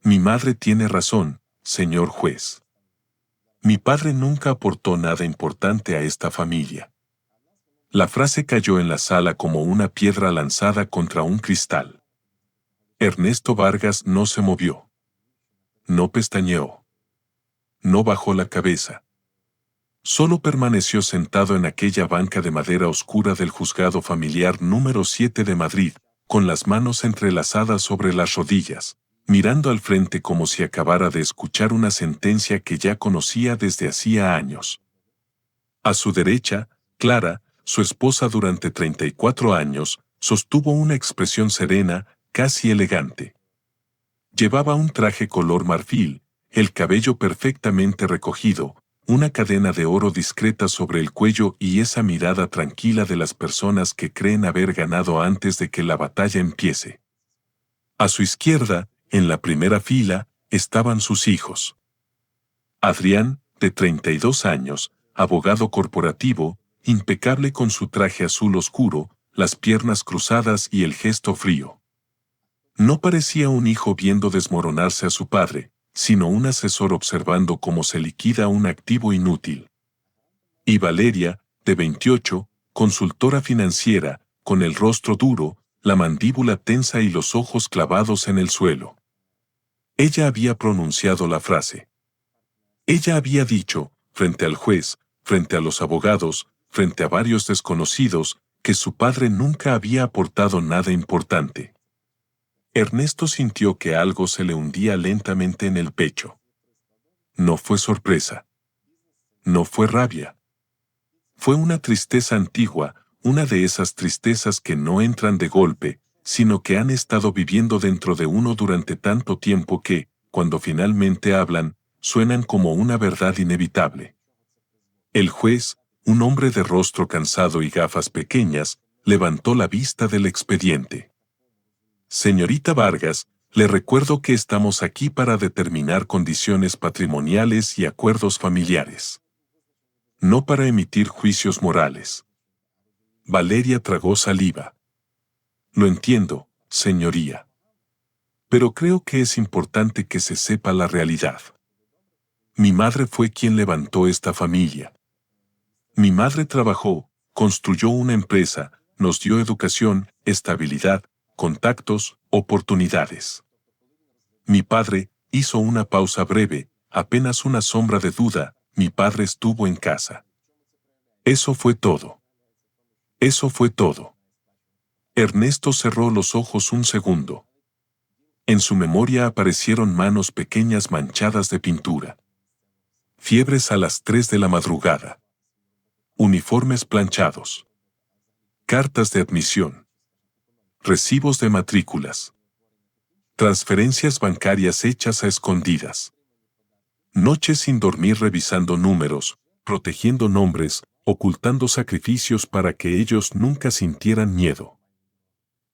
Mi madre tiene razón, señor juez. Mi padre nunca aportó nada importante a esta familia. La frase cayó en la sala como una piedra lanzada contra un cristal. Ernesto Vargas no se movió. No pestañeó. No bajó la cabeza. Solo permaneció sentado en aquella banca de madera oscura del juzgado familiar número 7 de Madrid, con las manos entrelazadas sobre las rodillas, mirando al frente como si acabara de escuchar una sentencia que ya conocía desde hacía años. A su derecha, Clara, su esposa durante 34 años, sostuvo una expresión serena, casi elegante. Llevaba un traje color marfil, el cabello perfectamente recogido, una cadena de oro discreta sobre el cuello y esa mirada tranquila de las personas que creen haber ganado antes de que la batalla empiece. A su izquierda, en la primera fila, estaban sus hijos. Adrián, de 32 años, abogado corporativo, impecable con su traje azul oscuro, las piernas cruzadas y el gesto frío. No parecía un hijo viendo desmoronarse a su padre, sino un asesor observando cómo se liquida un activo inútil. Y Valeria, de 28, consultora financiera, con el rostro duro, la mandíbula tensa y los ojos clavados en el suelo. Ella había pronunciado la frase. Ella había dicho, frente al juez, frente a los abogados, frente a varios desconocidos, que su padre nunca había aportado nada importante. Ernesto sintió que algo se le hundía lentamente en el pecho. No fue sorpresa. No fue rabia. Fue una tristeza antigua, una de esas tristezas que no entran de golpe, sino que han estado viviendo dentro de uno durante tanto tiempo que, cuando finalmente hablan, suenan como una verdad inevitable. El juez, un hombre de rostro cansado y gafas pequeñas, levantó la vista del expediente. Señorita Vargas, le recuerdo que estamos aquí para determinar condiciones patrimoniales y acuerdos familiares. No para emitir juicios morales. Valeria tragó saliva. Lo entiendo, señoría. Pero creo que es importante que se sepa la realidad. Mi madre fue quien levantó esta familia. Mi madre trabajó, construyó una empresa, nos dio educación, estabilidad, contactos, oportunidades. Mi padre hizo una pausa breve, apenas una sombra de duda, mi padre estuvo en casa. Eso fue todo. Eso fue todo. Ernesto cerró los ojos un segundo. En su memoria aparecieron manos pequeñas manchadas de pintura. Fiebres a las 3 de la madrugada. Uniformes planchados. Cartas de admisión. Recibos de matrículas. Transferencias bancarias hechas a escondidas. Noches sin dormir revisando números, protegiendo nombres, ocultando sacrificios para que ellos nunca sintieran miedo.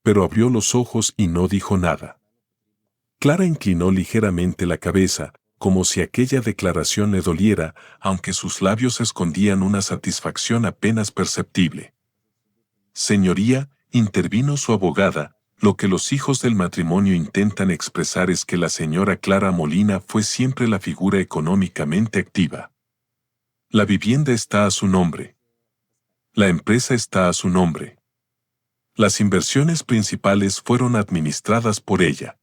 Pero abrió los ojos y no dijo nada. Clara inclinó ligeramente la cabeza, como si aquella declaración le doliera, aunque sus labios escondían una satisfacción apenas perceptible. Señoría, intervino su abogada, lo que los hijos del matrimonio intentan expresar es que la señora Clara Molina fue siempre la figura económicamente activa. La vivienda está a su nombre. La empresa está a su nombre. Las inversiones principales fueron administradas por ella.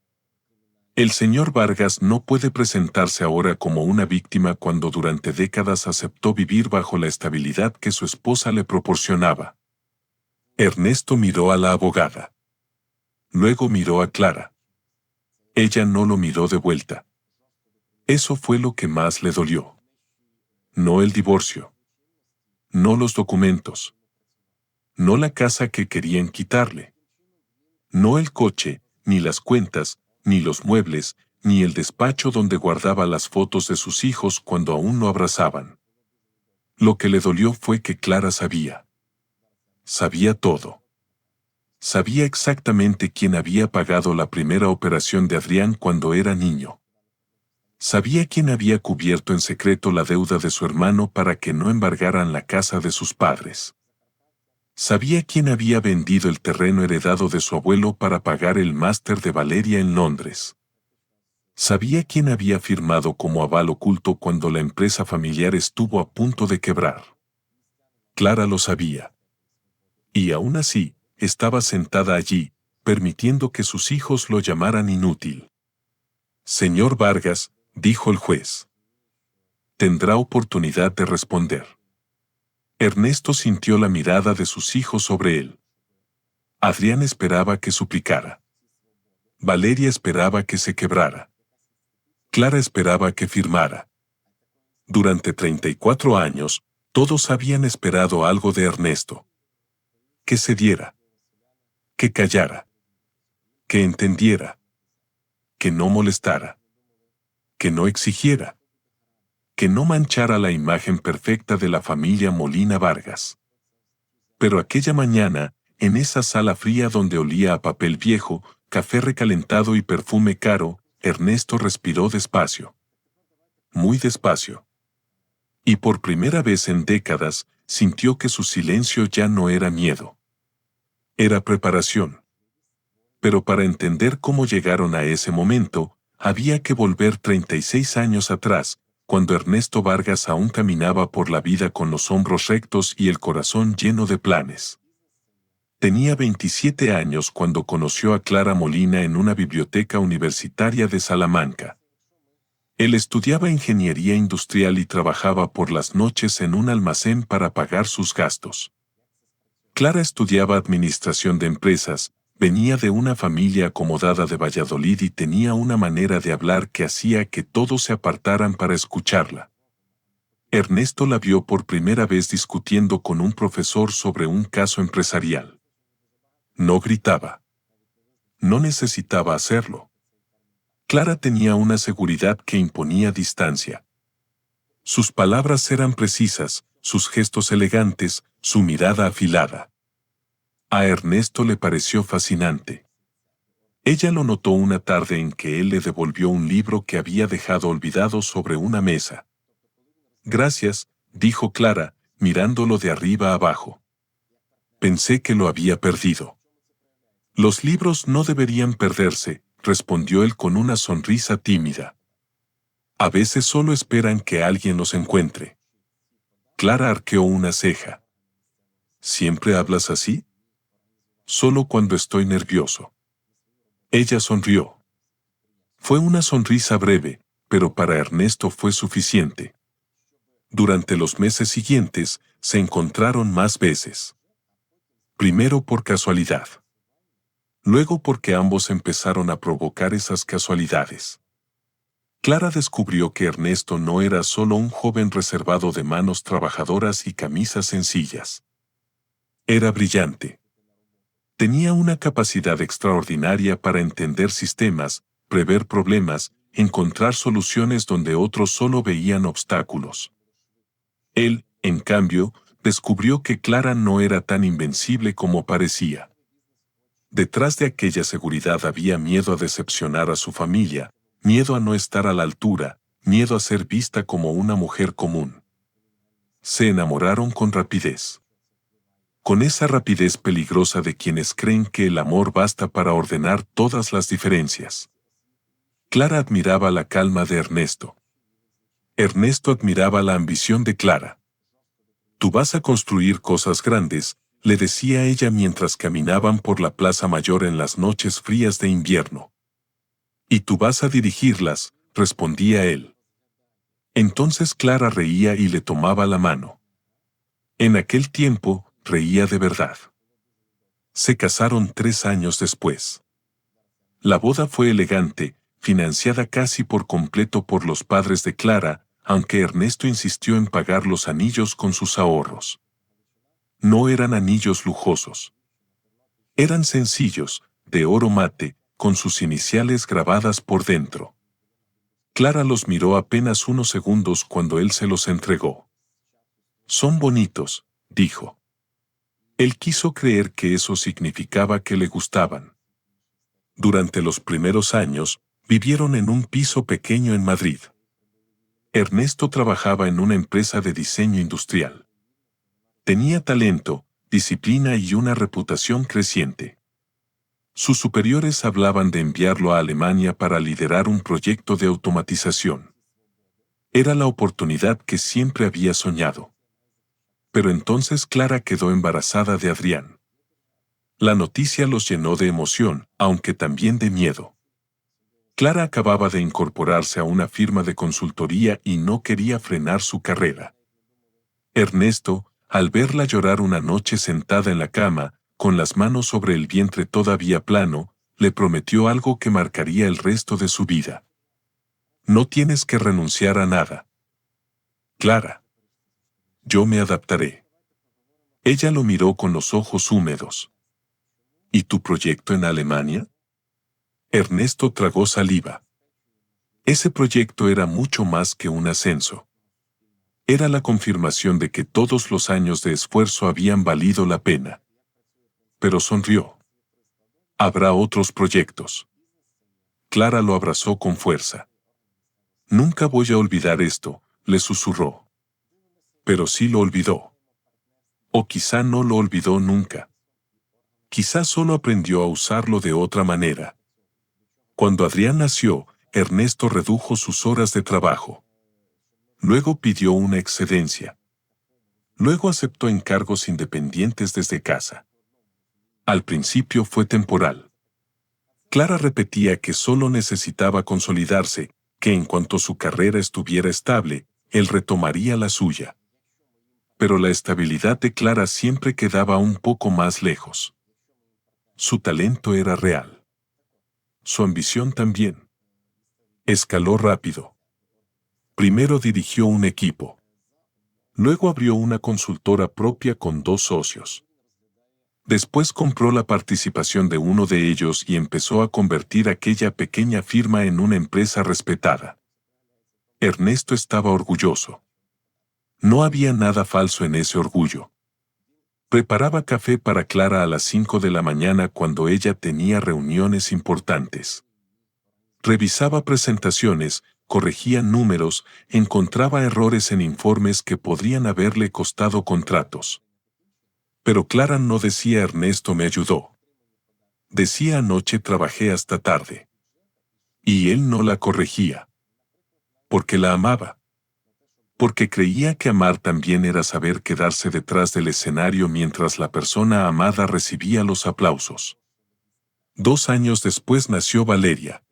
El señor Vargas no puede presentarse ahora como una víctima cuando durante décadas aceptó vivir bajo la estabilidad que su esposa le proporcionaba. Ernesto miró a la abogada. Luego miró a Clara. Ella no lo miró de vuelta. Eso fue lo que más le dolió. No el divorcio. No los documentos. No la casa que querían quitarle. No el coche, ni las cuentas, ni los muebles, ni el despacho donde guardaba las fotos de sus hijos cuando aún no abrazaban. Lo que le dolió fue que Clara sabía. Sabía todo. Sabía exactamente quién había pagado la primera operación de Adrián cuando era niño. Sabía quién había cubierto en secreto la deuda de su hermano para que no embargaran la casa de sus padres. Sabía quién había vendido el terreno heredado de su abuelo para pagar el máster de Valeria en Londres. Sabía quién había firmado como aval oculto cuando la empresa familiar estuvo a punto de quebrar. Clara lo sabía. Y aún así, estaba sentada allí, permitiendo que sus hijos lo llamaran inútil. Señor Vargas, dijo el juez. Tendrá oportunidad de responder. Ernesto sintió la mirada de sus hijos sobre él. Adrián esperaba que suplicara. Valeria esperaba que se quebrara. Clara esperaba que firmara. Durante 34 años, todos habían esperado algo de Ernesto. Que cediera. Que callara. Que entendiera. Que no molestara. Que no exigiera. Que no manchara la imagen perfecta de la familia Molina Vargas. Pero aquella mañana, en esa sala fría donde olía a papel viejo, café recalentado y perfume caro, Ernesto respiró despacio. Muy despacio. Y por primera vez en décadas, sintió que su silencio ya no era miedo. Era preparación. Pero para entender cómo llegaron a ese momento, había que volver 36 años atrás, cuando Ernesto Vargas aún caminaba por la vida con los hombros rectos y el corazón lleno de planes. Tenía 27 años cuando conoció a Clara Molina en una biblioteca universitaria de Salamanca. Él estudiaba ingeniería industrial y trabajaba por las noches en un almacén para pagar sus gastos. Clara estudiaba administración de empresas, venía de una familia acomodada de Valladolid y tenía una manera de hablar que hacía que todos se apartaran para escucharla. Ernesto la vio por primera vez discutiendo con un profesor sobre un caso empresarial. No gritaba. No necesitaba hacerlo. Clara tenía una seguridad que imponía distancia. Sus palabras eran precisas, sus gestos elegantes, su mirada afilada. A Ernesto le pareció fascinante. Ella lo notó una tarde en que él le devolvió un libro que había dejado olvidado sobre una mesa. Gracias, dijo Clara, mirándolo de arriba abajo. Pensé que lo había perdido. Los libros no deberían perderse, respondió él con una sonrisa tímida. A veces solo esperan que alguien los encuentre. Clara arqueó una ceja. ¿Siempre hablas así? Solo cuando estoy nervioso. Ella sonrió. Fue una sonrisa breve, pero para Ernesto fue suficiente. Durante los meses siguientes, se encontraron más veces. Primero por casualidad. Luego porque ambos empezaron a provocar esas casualidades. Clara descubrió que Ernesto no era solo un joven reservado de manos trabajadoras y camisas sencillas. Era brillante. Tenía una capacidad extraordinaria para entender sistemas, prever problemas, encontrar soluciones donde otros solo veían obstáculos. Él, en cambio, descubrió que Clara no era tan invencible como parecía. Detrás de aquella seguridad había miedo a decepcionar a su familia, miedo a no estar a la altura, miedo a ser vista como una mujer común. Se enamoraron con rapidez. Con esa rapidez peligrosa de quienes creen que el amor basta para ordenar todas las diferencias. Clara admiraba la calma de Ernesto. Ernesto admiraba la ambición de Clara. Tú vas a construir cosas grandes, le decía ella mientras caminaban por la Plaza Mayor en las noches frías de invierno. Y tú vas a dirigirlas, respondía él. Entonces Clara reía y le tomaba la mano. En aquel tiempo, reía de verdad. Se casaron 3 años después. La boda fue elegante, financiada casi por completo por los padres de Clara, aunque Ernesto insistió en pagar los anillos con sus ahorros. No eran anillos lujosos. Eran sencillos, de oro mate, con sus iniciales grabadas por dentro. Clara los miró apenas unos segundos cuando él se los entregó. Son bonitos, dijo. Él quiso creer que eso significaba que le gustaban. Durante los primeros años, vivieron en un piso pequeño en Madrid. Ernesto trabajaba en una empresa de diseño industrial. Tenía talento, disciplina y una reputación creciente. Sus superiores hablaban de enviarlo a Alemania para liderar un proyecto de automatización. Era la oportunidad que siempre había soñado. Pero entonces Clara quedó embarazada de Adrián. La noticia los llenó de emoción, aunque también de miedo. Clara acababa de incorporarse a una firma de consultoría y no quería frenar su carrera. Ernesto, al verla llorar una noche sentada en la cama, con las manos sobre el vientre todavía plano, le prometió algo que marcaría el resto de su vida. No tienes que renunciar a nada. Clara. Yo me adaptaré. Ella lo miró con los ojos húmedos. ¿Y tu proyecto en Alemania? Ernesto tragó saliva. Ese proyecto era mucho más que un ascenso. Era la confirmación de que todos los años de esfuerzo habían valido la pena. Pero sonrió. Habrá otros proyectos. Clara lo abrazó con fuerza. Nunca voy a olvidar esto, le susurró. Pero sí lo olvidó. O quizá no lo olvidó nunca. Quizá solo aprendió a usarlo de otra manera. Cuando Adrián nació, Ernesto redujo sus horas de trabajo. Luego pidió una excedencia. Luego aceptó encargos independientes desde casa. Al principio fue temporal. Clara repetía que solo necesitaba consolidarse, que en cuanto su carrera estuviera estable, él retomaría la suya. Pero la estabilidad de Clara siempre quedaba un poco más lejos. Su talento era real. Su ambición también. Escaló rápido. Primero dirigió un equipo. Luego abrió una consultora propia con 2 socios. Después compró la participación de uno de ellos y empezó a convertir aquella pequeña firma en una empresa respetada. Ernesto estaba orgulloso. No había nada falso en ese orgullo. Preparaba café para Clara a las 5 de la mañana cuando ella tenía reuniones importantes. Revisaba presentaciones, corregía números, encontraba errores en informes que podrían haberle costado contratos. Pero Clara no decía Ernesto me ayudó. Decía anoche trabajé hasta tarde. Y él no la corregía. Porque la amaba. Porque creía que amar también era saber quedarse detrás del escenario mientras la persona amada recibía los aplausos. 2 años después nació Valeria.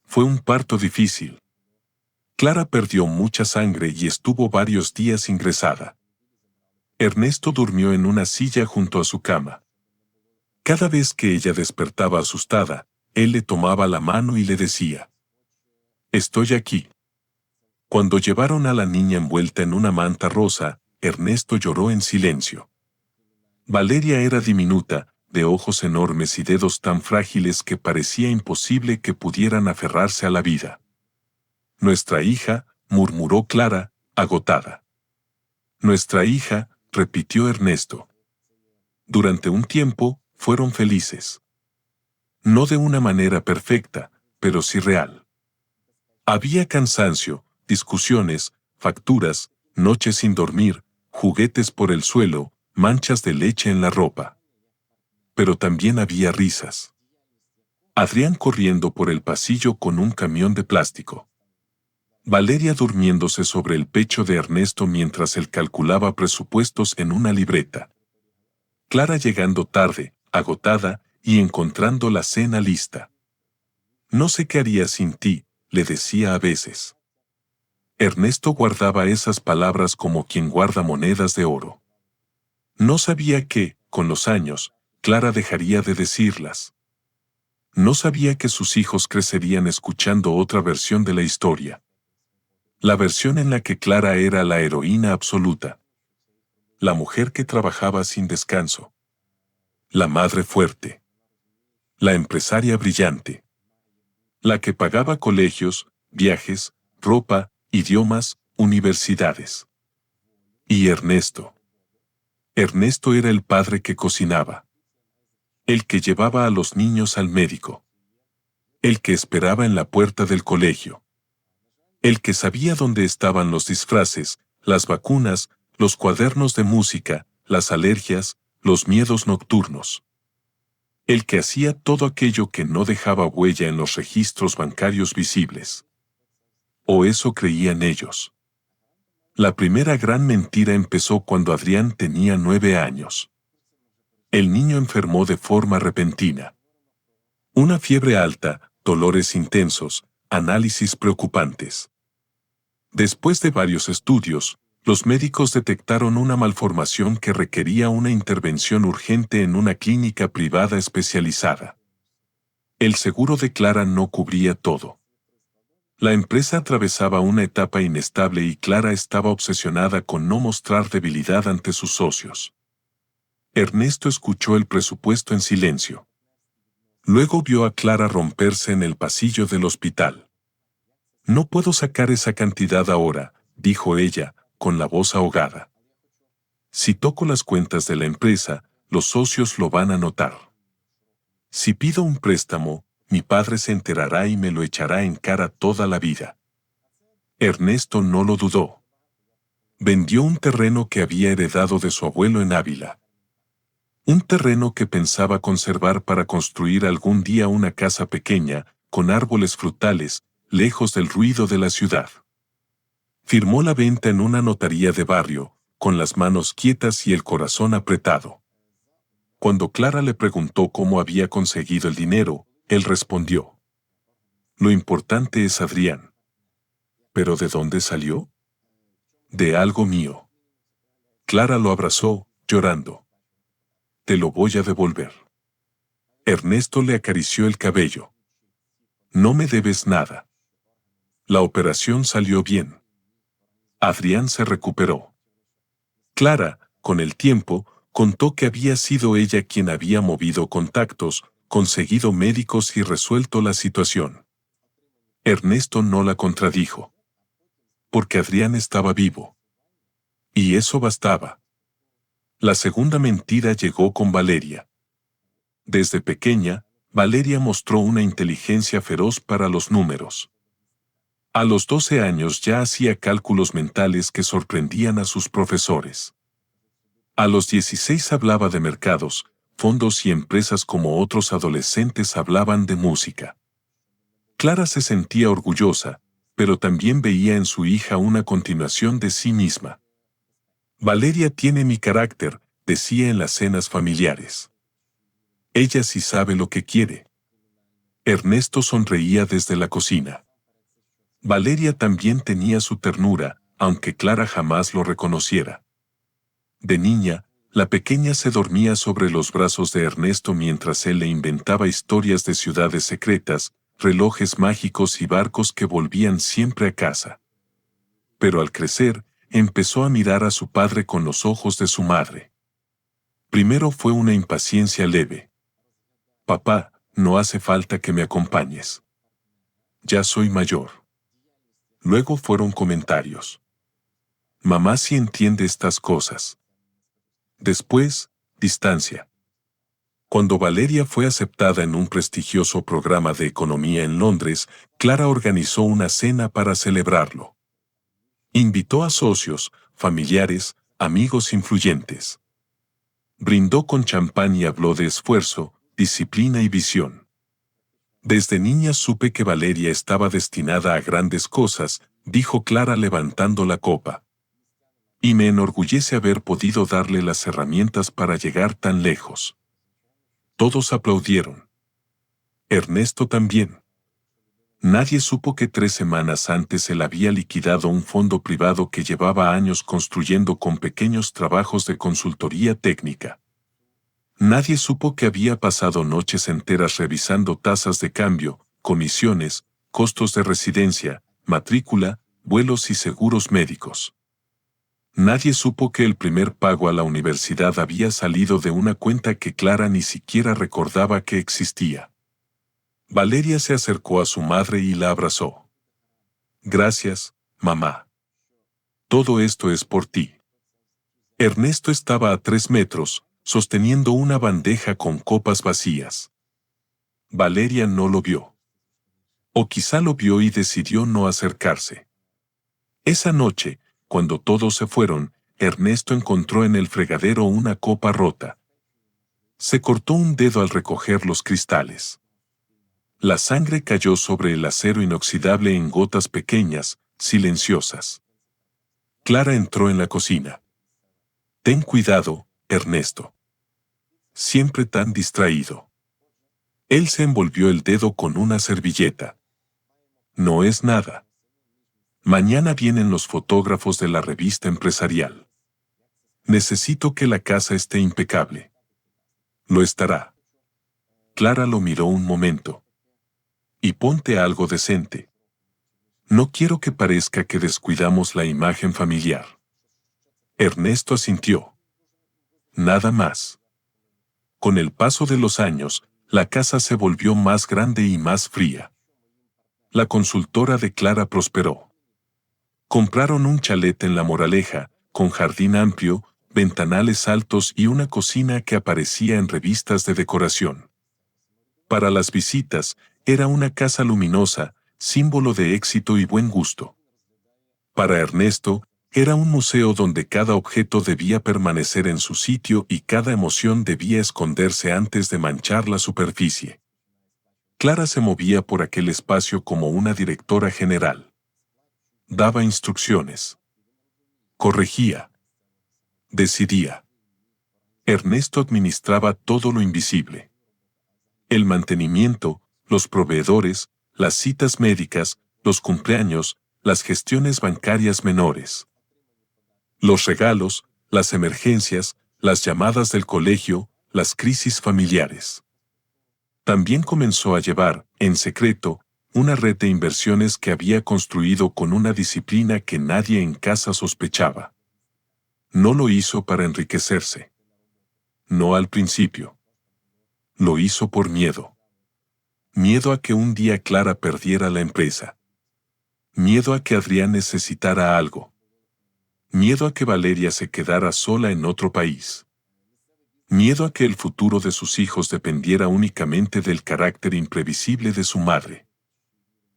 Fue un parto difícil. Clara perdió mucha sangre y estuvo varios días ingresada. Ernesto durmió en una silla junto a su cama. Cada vez que ella despertaba asustada, él le tomaba la mano y le decía: «Estoy aquí». Cuando llevaron a la niña envuelta en una manta rosa, Ernesto lloró en silencio. Valeria era diminuta, de ojos enormes y dedos tan frágiles que parecía imposible que pudieran aferrarse a la vida. «Nuestra hija», murmuró Clara, agotada. «Nuestra hija», repitió Ernesto. Durante un tiempo, fueron felices. No de una manera perfecta, pero sí real. Había cansancio, discusiones, facturas, noches sin dormir, juguetes por el suelo, manchas de leche en la ropa. Pero también había risas. Adrián corriendo por el pasillo con un camión de plástico. Valeria durmiéndose sobre el pecho de Ernesto mientras él calculaba presupuestos en una libreta. Clara llegando tarde, agotada, y encontrando la cena lista. «No sé qué haría sin ti», le decía a veces. Ernesto guardaba esas palabras como quien guarda monedas de oro. No sabía que, con los años, Clara dejaría de decirlas. No sabía que sus hijos crecerían escuchando otra versión de la historia. La versión en la que Clara era la heroína absoluta. La mujer que trabajaba sin descanso. La madre fuerte. La empresaria brillante. La que pagaba colegios, viajes, ropa, idiomas, universidades. Y Ernesto. Ernesto era el padre que cocinaba. El que llevaba a los niños al médico. El que esperaba en la puerta del colegio. El que sabía dónde estaban los disfraces, las vacunas, los cuadernos de música, las alergias, los miedos nocturnos. El que hacía todo aquello que no dejaba huella en los registros bancarios visibles. O eso creían ellos. La primera gran mentira empezó cuando Adrián tenía 9 años. El niño enfermó de forma repentina. Una fiebre alta, dolores intensos, análisis preocupantes. Después de varios estudios, los médicos detectaron una malformación que requería una intervención urgente en una clínica privada especializada. El seguro de Clara no cubría todo. La empresa atravesaba una etapa inestable y Clara estaba obsesionada con no mostrar debilidad ante sus socios. Ernesto escuchó el presupuesto en silencio. Luego vio a Clara romperse en el pasillo del hospital. No puedo sacar esa cantidad ahora, dijo ella, con la voz ahogada. Si toco las cuentas de la empresa, los socios lo van a notar. Si pido un préstamo, mi padre se enterará y me lo echará en cara toda la vida. Ernesto no lo dudó. Vendió un terreno que había heredado de su abuelo en Ávila. Un terreno que pensaba conservar para construir algún día una casa pequeña, con árboles frutales, lejos del ruido de la ciudad. Firmó la venta en una notaría de barrio, con las manos quietas y el corazón apretado. Cuando Clara le preguntó cómo había conseguido el dinero, él respondió: Lo importante es Adrián. ¿Pero de dónde salió? De algo mío. Clara lo abrazó, llorando. Te lo voy a devolver. Ernesto le acarició el cabello. No me debes nada. La operación salió bien. Adrián se recuperó. Clara, con el tiempo, contó que había sido ella quien había movido contactos, conseguido médicos y resuelto la situación. Ernesto no la contradijo. Porque Adrián estaba vivo. Y eso bastaba. La segunda mentira llegó con Valeria. Desde pequeña, Valeria mostró una inteligencia feroz para los números. A los 12 años ya hacía cálculos mentales que sorprendían a sus profesores. A los 16 hablaba de mercados, fondos y empresas como otros adolescentes hablaban de música. Clara se sentía orgullosa, pero también veía en su hija una continuación de sí misma. Valeria tiene mi carácter, decía en las cenas familiares. Ella sí sabe lo que quiere. Ernesto sonreía desde la cocina. Valeria también tenía su ternura, aunque Clara jamás lo reconociera. De niña, la pequeña se dormía sobre los brazos de Ernesto mientras él le inventaba historias de ciudades secretas, relojes mágicos y barcos que volvían siempre a casa. Pero al crecer, empezó a mirar a su padre con los ojos de su madre. Primero fue una impaciencia leve. Papá, no hace falta que me acompañes. Ya soy mayor. Luego fueron comentarios. Mamá sí entiende estas cosas. Después, distancia. Cuando Valeria fue aceptada en un prestigioso programa de economía en Londres, Clara organizó una cena para celebrarlo. Invitó a socios, familiares, amigos influyentes. Brindó con champán y habló de esfuerzo, disciplina y visión. Desde niña supe que Valeria estaba destinada a grandes cosas, dijo Clara levantando la copa. Y me enorgullece haber podido darle las herramientas para llegar tan lejos. Todos aplaudieron. Ernesto también. Nadie supo que 3 semanas antes él había liquidado un fondo privado que llevaba años construyendo con pequeños trabajos de consultoría técnica. Nadie supo que había pasado noches enteras revisando tasas de cambio, comisiones, costos de residencia, matrícula, vuelos y seguros médicos. Nadie supo que el primer pago a la universidad había salido de una cuenta que Clara ni siquiera recordaba que existía. Valeria se acercó a su madre y la abrazó. Gracias, mamá. Todo esto es por ti. Ernesto estaba a 3 metros, sosteniendo una bandeja con copas vacías. Valeria no lo vio. O quizá lo vio y decidió no acercarse. Esa noche, cuando todos se fueron, Ernesto encontró en el fregadero una copa rota. Se cortó un dedo al recoger los cristales. La sangre cayó sobre el acero inoxidable en gotas pequeñas, silenciosas. Clara entró en la cocina. Ten cuidado, Ernesto. Siempre tan distraído. Él se envolvió el dedo con una servilleta. No es nada. Mañana vienen los fotógrafos de la revista empresarial. Necesito que la casa esté impecable. Lo estará. Clara lo miró un momento. Y ponte algo decente. No quiero que parezca que descuidamos la imagen familiar. Ernesto asintió. Nada más. Con el paso de los años, la casa se volvió más grande y más fría. La consultora de Clara prosperó. Compraron un chalet en La Moraleja, con jardín amplio, ventanales altos y una cocina que aparecía en revistas de decoración. Para las visitas, era una casa luminosa, símbolo de éxito y buen gusto. Para Ernesto, era un museo donde cada objeto debía permanecer en su sitio y cada emoción debía esconderse antes de manchar la superficie. Clara se movía por aquel espacio como una directora general. Daba instrucciones. Corregía. Decidía. Ernesto administraba todo lo invisible. El mantenimiento, los proveedores, las citas médicas, los cumpleaños, las gestiones bancarias menores. Los regalos, las emergencias, las llamadas del colegio, las crisis familiares. También comenzó a llevar, en secreto, una red de inversiones que había construido con una disciplina que nadie en casa sospechaba. No lo hizo para enriquecerse. No al principio. Lo hizo por miedo. Miedo a que un día Clara perdiera la empresa. Miedo a que Adrián necesitara algo. Miedo a que Valeria se quedara sola en otro país. Miedo a que el futuro de sus hijos dependiera únicamente del carácter imprevisible de su madre.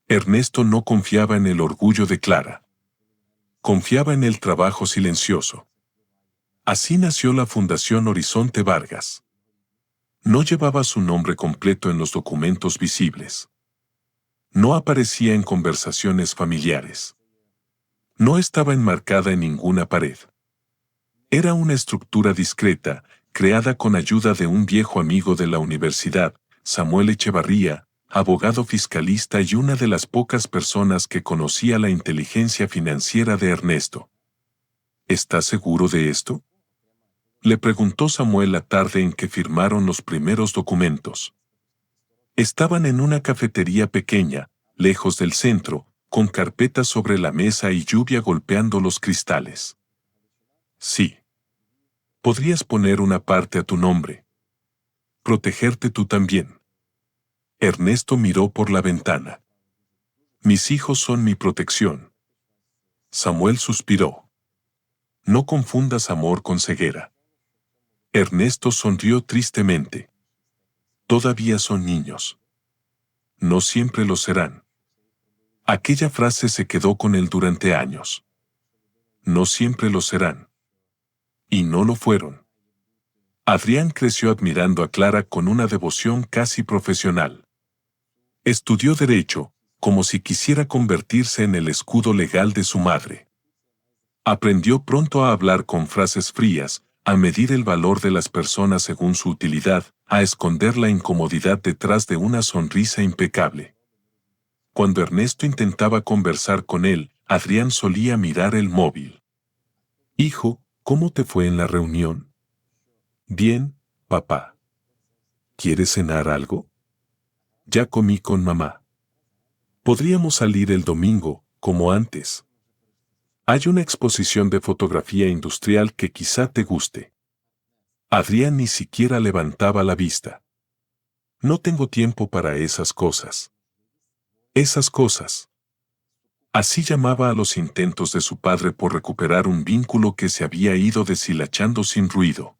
Ernesto no confiaba en el orgullo de Clara. Confiaba en el trabajo silencioso. Así nació la Fundación Horizonte Vargas. No llevaba su nombre completo en los documentos visibles. No aparecía en conversaciones familiares. No estaba enmarcada en ninguna pared. Era una estructura discreta, creada con ayuda de un viejo amigo de la universidad, Samuel Echevarría, abogado fiscalista y una de las pocas personas que conocía la inteligencia financiera de Ernesto. ¿Estás seguro de esto?, le preguntó Samuel la tarde en que firmaron los primeros documentos. Estaban en una cafetería pequeña, lejos del centro, con carpetas sobre la mesa y lluvia golpeando los cristales. Sí. Podrías poner una parte a tu nombre. Protegerte tú también. Ernesto miró por la ventana. Mis hijos son mi protección. Samuel suspiró. No confundas amor con ceguera. Ernesto sonrió tristemente. Todavía son niños. No siempre lo serán. Aquella frase se quedó con él durante años. No siempre lo serán. Y no lo fueron. Adrián creció admirando a Clara con una devoción casi profesional. Estudió Derecho, como si quisiera convertirse en el escudo legal de su madre. Aprendió pronto a hablar con frases frías, a medir el valor de las personas según su utilidad, a esconder la incomodidad detrás de una sonrisa impecable. Cuando Ernesto intentaba conversar con él, Adrián solía mirar el móvil. Hijo, ¿cómo te fue en la reunión? Bien, papá. ¿Quieres cenar algo? Ya comí con mamá. Podríamos salir el domingo, como antes. Hay una exposición de fotografía industrial que quizá te guste. Adrián ni siquiera levantaba la vista. No tengo tiempo para esas cosas. Esas cosas. Así llamaba a los intentos de su padre por recuperar un vínculo que se había ido deshilachando sin ruido.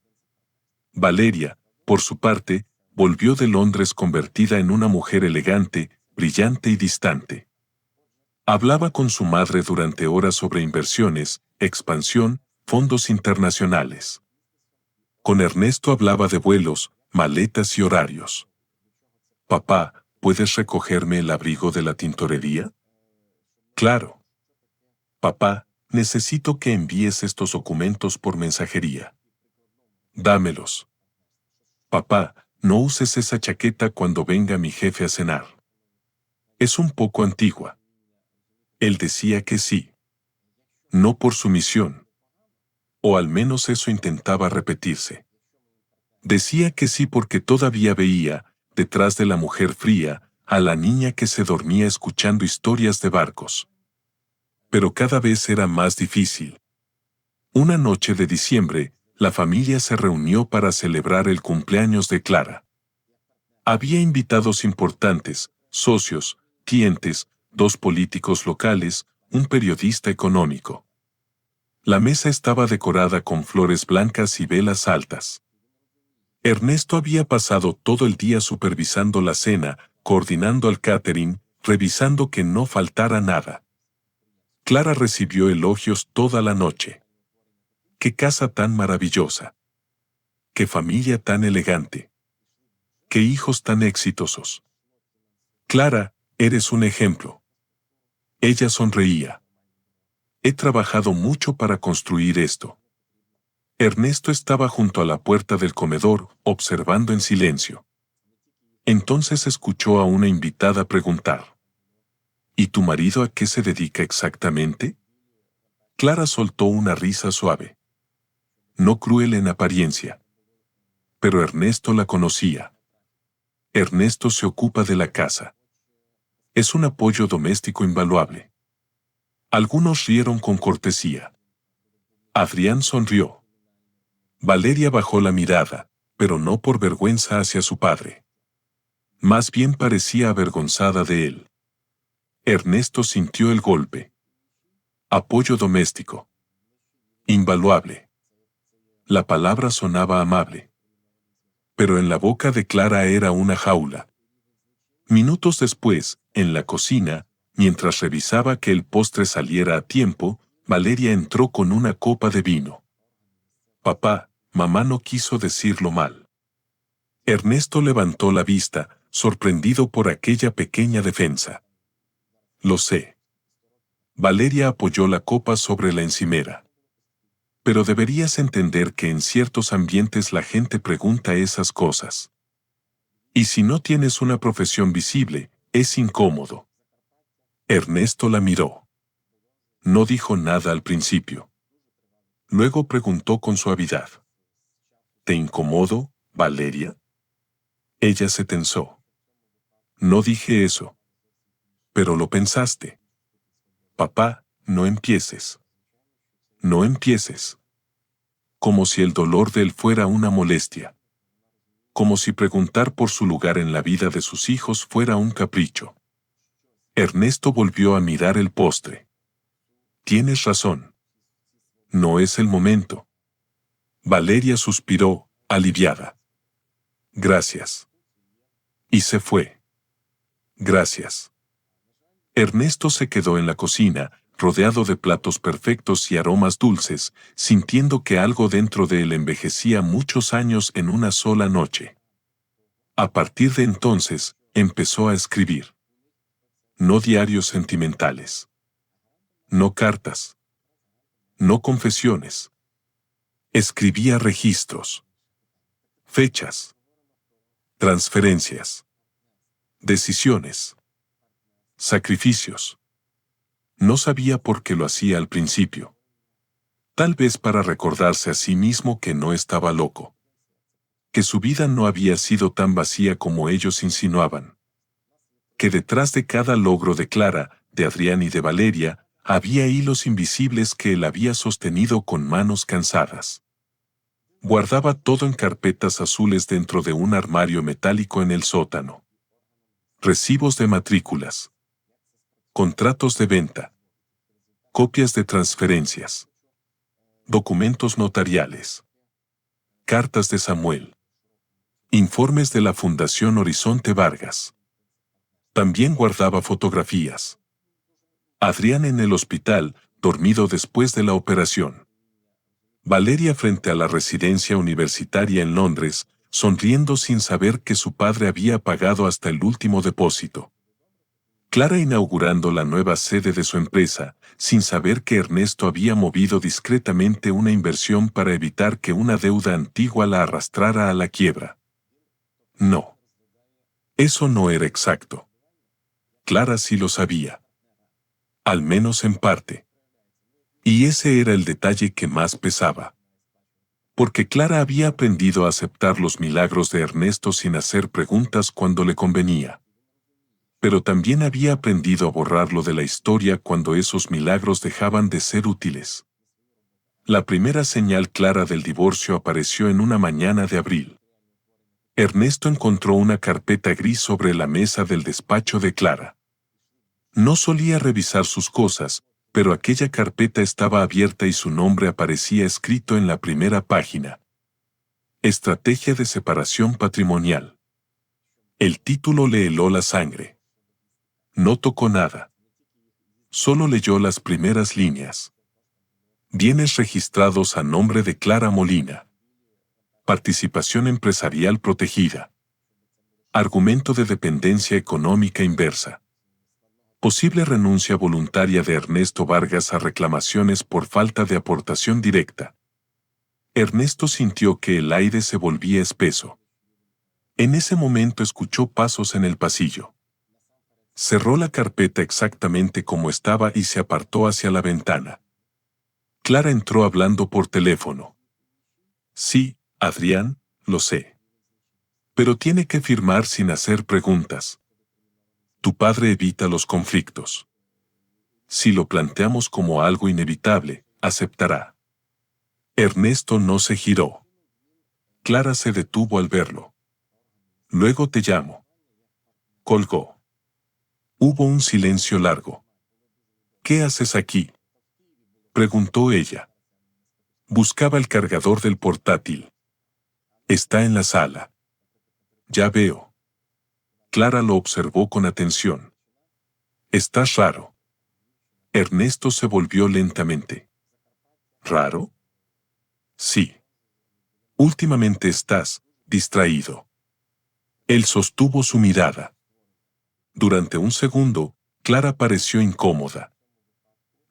Valeria, por su parte, volvió de Londres convertida en una mujer elegante, brillante y distante. Hablaba con su madre durante horas sobre inversiones, expansión, fondos internacionales. Con Ernesto hablaba de vuelos, maletas y horarios. Papá, ¿puedes recogerme el abrigo de la tintorería? Claro. Papá, necesito que envíes estos documentos por mensajería. Dámelos. Papá, no uses esa chaqueta cuando venga mi jefe a cenar. Es un poco antigua. Él decía que sí. No por sumisión. O al menos eso intentaba repetirse. Decía que sí porque todavía veía, detrás de la mujer fría, a la niña que se dormía escuchando historias de barcos. Pero cada vez era más difícil. Una noche de diciembre, la familia se reunió para celebrar el cumpleaños de Clara. Había invitados importantes, socios, clientes, 2 políticos locales, un periodista económico. La mesa estaba decorada con flores blancas y velas altas. Ernesto había pasado todo el día supervisando la cena, coordinando el catering, revisando que no faltara nada. Clara recibió elogios toda la noche. ¡Qué casa tan maravillosa! ¡Qué familia tan elegante! ¡Qué hijos tan exitosos! Clara, eres un ejemplo. Ella sonreía. He trabajado mucho para construir esto. Ernesto estaba junto a la puerta del comedor, observando en silencio. Entonces escuchó a una invitada preguntar: ¿Y tu marido a qué se dedica exactamente? Clara soltó una risa suave. No cruel en apariencia. Pero Ernesto la conocía. Ernesto se ocupa de la casa. Es un apoyo doméstico invaluable. Algunos rieron con cortesía. Adrián sonrió. Valeria bajó la mirada, pero no por vergüenza hacia su padre. Más bien parecía avergonzada de él. Ernesto sintió el golpe. Apoyo doméstico. Invaluable. La palabra sonaba amable. Pero en la boca de Clara era una jaula. Minutos después, en la cocina, mientras revisaba que el postre saliera a tiempo, Valeria entró con una copa de vino. Papá, mamá no quiso decirlo mal. Ernesto levantó la vista, sorprendido por aquella pequeña defensa. Lo sé. Valeria apoyó la copa sobre la encimera. Pero deberías entender que en ciertos ambientes la gente pregunta esas cosas. Y si no tienes una profesión visible, es incómodo. Ernesto la miró. No dijo nada al principio. Luego preguntó con suavidad: ¿Te incomodo, Valeria? Ella se tensó. No dije eso. Pero lo pensaste. Papá, no empieces. No empieces. Como si el dolor de él fuera una molestia. Como si preguntar por su lugar en la vida de sus hijos fuera un capricho. Ernesto volvió a mirar el postre. Tienes razón. No es el momento. Valeria suspiró, aliviada. Gracias. Y se fue. Gracias. Ernesto se quedó en la cocina, rodeado de platos perfectos y aromas dulces, sintiendo que algo dentro de él envejecía muchos años en una sola noche. A partir de entonces, empezó a escribir. No diarios sentimentales. No cartas. No confesiones. Escribía registros. Fechas. Transferencias. Decisiones. Sacrificios. No sabía por qué lo hacía al principio. Tal vez para recordarse a sí mismo que no estaba loco. Que su vida no había sido tan vacía como ellos insinuaban. Que detrás de cada logro de Clara, de Adrián y de Valeria, había hilos invisibles que él había sostenido con manos cansadas. Guardaba todo en carpetas azules dentro de un armario metálico en el sótano. Recibos de matrículas. Contratos de venta. Copias de transferencias. Documentos notariales. Cartas de Samuel. Informes de la Fundación Horizonte Vargas. También guardaba fotografías. Adrián en el hospital, dormido después de la operación. Valeria frente a la residencia universitaria en Londres, sonriendo sin saber que su padre había pagado hasta el último depósito. Clara inaugurando la nueva sede de su empresa, sin saber que Ernesto había movido discretamente una inversión para evitar que una deuda antigua la arrastrara a la quiebra. No. Eso no era exacto. Clara sí lo sabía. Al menos en parte. Y ese era el detalle que más pesaba. Porque Clara había aprendido a aceptar los milagros de Ernesto sin hacer preguntas cuando le convenía. Pero también había aprendido a borrarlo de la historia cuando esos milagros dejaban de ser útiles. La primera señal clara del divorcio apareció en una mañana de abril. Ernesto encontró una carpeta gris sobre la mesa del despacho de Clara. No solía revisar sus cosas, pero aquella carpeta estaba abierta y su nombre aparecía escrito en la primera página. Estrategia de separación patrimonial. El título le heló la sangre. No tocó nada. Solo leyó las primeras líneas. Bienes registrados a nombre de Clara Molina. Participación empresarial protegida. Argumento de dependencia económica inversa. Posible renuncia voluntaria de Ernesto Vargas a reclamaciones por falta de aportación directa. Ernesto sintió que el aire se volvía espeso. En ese momento escuchó pasos en el pasillo. Cerró la carpeta exactamente como estaba y se apartó hacia la ventana. Clara entró hablando por teléfono. Sí, Adrián, lo sé. Pero tiene que firmar sin hacer preguntas. Tu padre evita los conflictos. Si lo planteamos como algo inevitable, aceptará. Ernesto no se giró. Clara se detuvo al verlo. Luego te llamo. Colgó. Hubo un silencio largo. ¿Qué haces aquí?, preguntó ella. Buscaba el cargador del portátil. Está en la sala. Ya veo. Clara lo observó con atención. Estás raro. Ernesto se volvió lentamente. ¿Raro? Sí. Últimamente estás distraído. Él sostuvo su mirada. Durante un segundo, Clara pareció incómoda.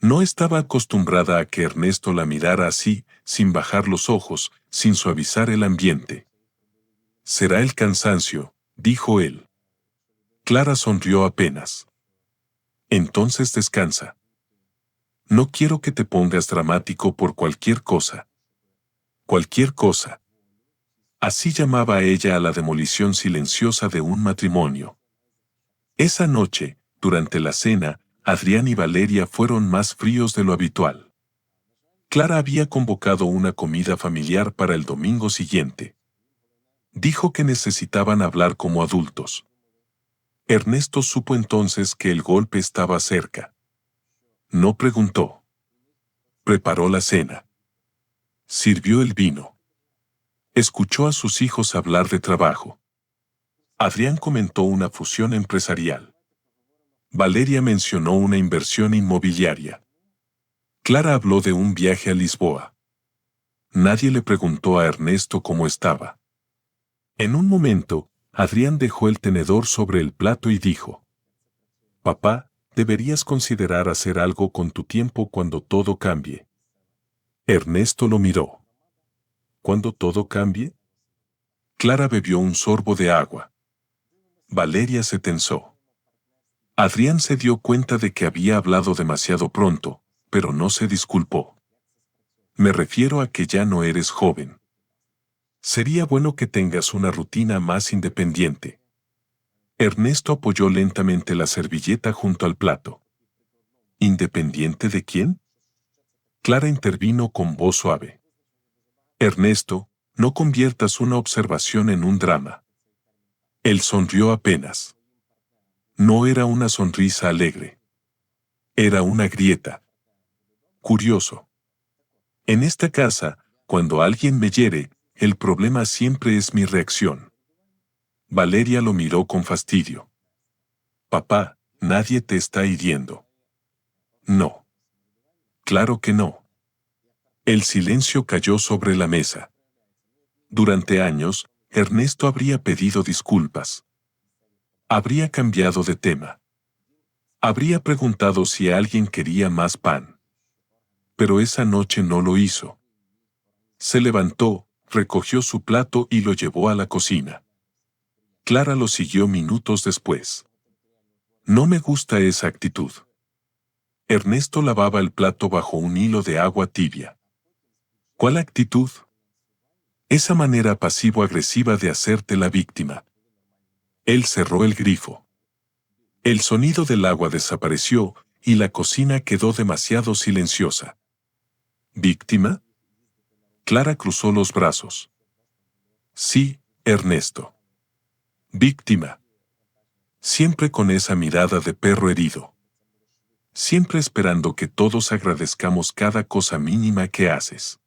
No estaba acostumbrada a que Ernesto la mirara así, sin bajar los ojos, sin suavizar el ambiente. Será el cansancio, dijo él. Clara sonrió apenas. Entonces descansa. No quiero que te pongas dramático por cualquier cosa. Cualquier cosa. Así llamaba ella a la demolición silenciosa de un matrimonio. Esa noche, durante la cena, Adrián y Valeria fueron más fríos de lo habitual. Clara había convocado una comida familiar para el domingo siguiente. Dijo que necesitaban hablar como adultos. Ernesto supo entonces que el golpe estaba cerca. No preguntó. Preparó la cena. Sirvió el vino. Escuchó a sus hijos hablar de trabajo. Adrián comentó una fusión empresarial. Valeria mencionó una inversión inmobiliaria. Clara habló de un viaje a Lisboa. Nadie le preguntó a Ernesto cómo estaba. En un momento, Adrián dejó el tenedor sobre el plato y dijo: Papá, deberías considerar hacer algo con tu tiempo cuando todo cambie. Ernesto lo miró. ¿Cuándo todo cambie? Clara bebió un sorbo de agua. Valeria se tensó. Adrián se dio cuenta de que había hablado demasiado pronto, pero no se disculpó. Me refiero a que ya no eres joven. Sería bueno que tengas una rutina más independiente. Ernesto apoyó lentamente la servilleta junto al plato. ¿Independiente de quién? Clara intervino con voz suave. Ernesto, no conviertas una observación en un drama. Él sonrió apenas. No era una sonrisa alegre. Era una grieta. Curioso. En esta casa, cuando alguien me hiere, el problema siempre es mi reacción. Valeria lo miró con fastidio. Papá, nadie te está hiriendo. No. Claro que no. El silencio cayó sobre la mesa. Durante años, Ernesto habría pedido disculpas. Habría cambiado de tema. Habría preguntado si alguien quería más pan. Pero esa noche no lo hizo. Se levantó, recogió su plato y lo llevó a la cocina. Clara lo siguió minutos después. No me gusta esa actitud. Ernesto lavaba el plato bajo un hilo de agua tibia. ¿Cuál actitud? Esa manera pasivo-agresiva de hacerte la víctima. Él cerró el grifo. El sonido del agua desapareció y la cocina quedó demasiado silenciosa. ¿Víctima? Clara cruzó los brazos. Sí, Ernesto. Víctima. Siempre con esa mirada de perro herido. Siempre esperando que todos agradezcamos cada cosa mínima que haces.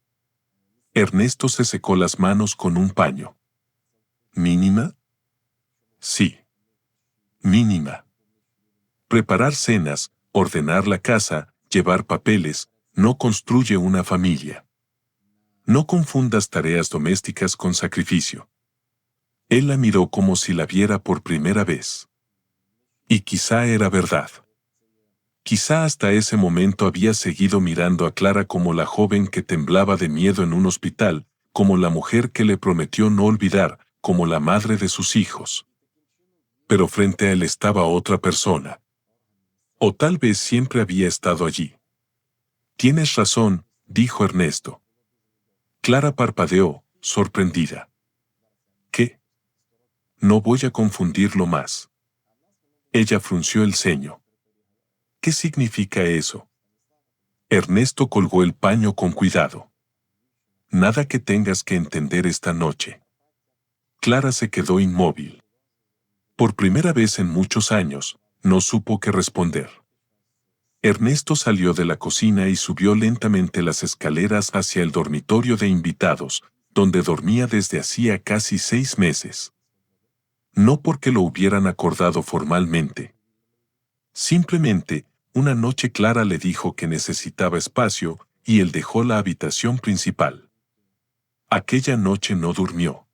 Ernesto se secó las manos con un paño. ¿Mínima? Sí. Mínima. Preparar cenas, ordenar la casa, llevar papeles, no construye una familia. No confundas tareas domésticas con sacrificio. Él la miró como si la viera por primera vez. Y quizá era verdad. Quizá hasta ese momento había seguido mirando a Clara como la joven que temblaba de miedo en un hospital, como la mujer que le prometió no olvidar, como la madre de sus hijos. Pero frente a él estaba otra persona. O tal vez siempre había estado allí. Tienes razón, dijo Ernesto. Clara parpadeó, sorprendida. ¿Qué? No voy a confundirlo más. Ella frunció el ceño. ¿Qué significa eso? Ernesto colgó el paño con cuidado. Nada que tengas que entender esta noche. Clara se quedó inmóvil. Por primera vez en muchos años, no supo qué responder. Ernesto salió de la cocina y subió lentamente las escaleras hacia el dormitorio de invitados, donde dormía desde hacía casi 6 meses. No porque lo hubieran acordado formalmente. Simplemente, una noche Clara le dijo que necesitaba espacio y él dejó la habitación principal. Aquella noche no durmió.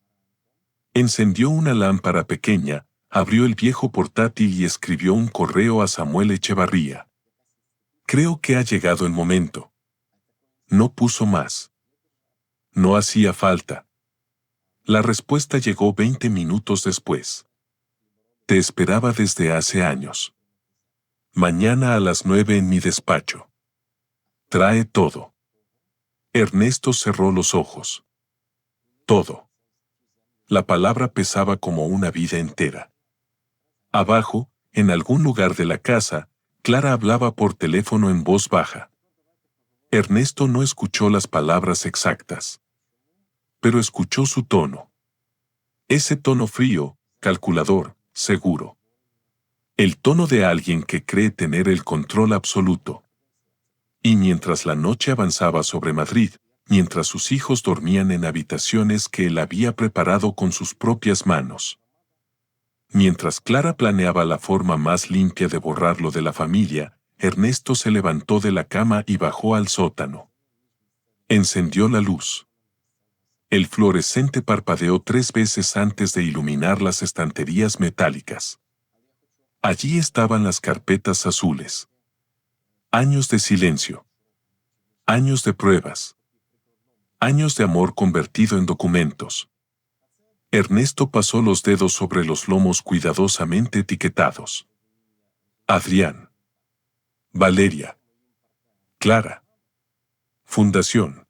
Encendió una lámpara pequeña, abrió el viejo portátil y escribió un correo a Samuel Echevarría. Creo que ha llegado el momento. No puso más. No hacía falta. La respuesta llegó 20 minutos después. Te esperaba desde hace años. Mañana a las 9 en mi despacho. Trae todo. Ernesto cerró los ojos. Todo. La palabra pesaba como una vida entera. Abajo, en algún lugar de la casa, Clara hablaba por teléfono en voz baja. Ernesto no escuchó las palabras exactas. Pero escuchó su tono. Ese tono frío, calculador, seguro. El tono de alguien que cree tener el control absoluto. Y mientras la noche avanzaba sobre Madrid, mientras sus hijos dormían en habitaciones que él había preparado con sus propias manos. Mientras Clara planeaba la forma más limpia de borrarlo de la familia, Ernesto se levantó de la cama y bajó al sótano. Encendió la luz. El fluorescente parpadeó 3 veces antes de iluminar las estanterías metálicas. Allí estaban las carpetas azules. Años de silencio. Años de pruebas. Años de amor convertido en documentos. Ernesto pasó los dedos sobre los lomos cuidadosamente etiquetados. Adrián. Valeria. Clara. Fundación.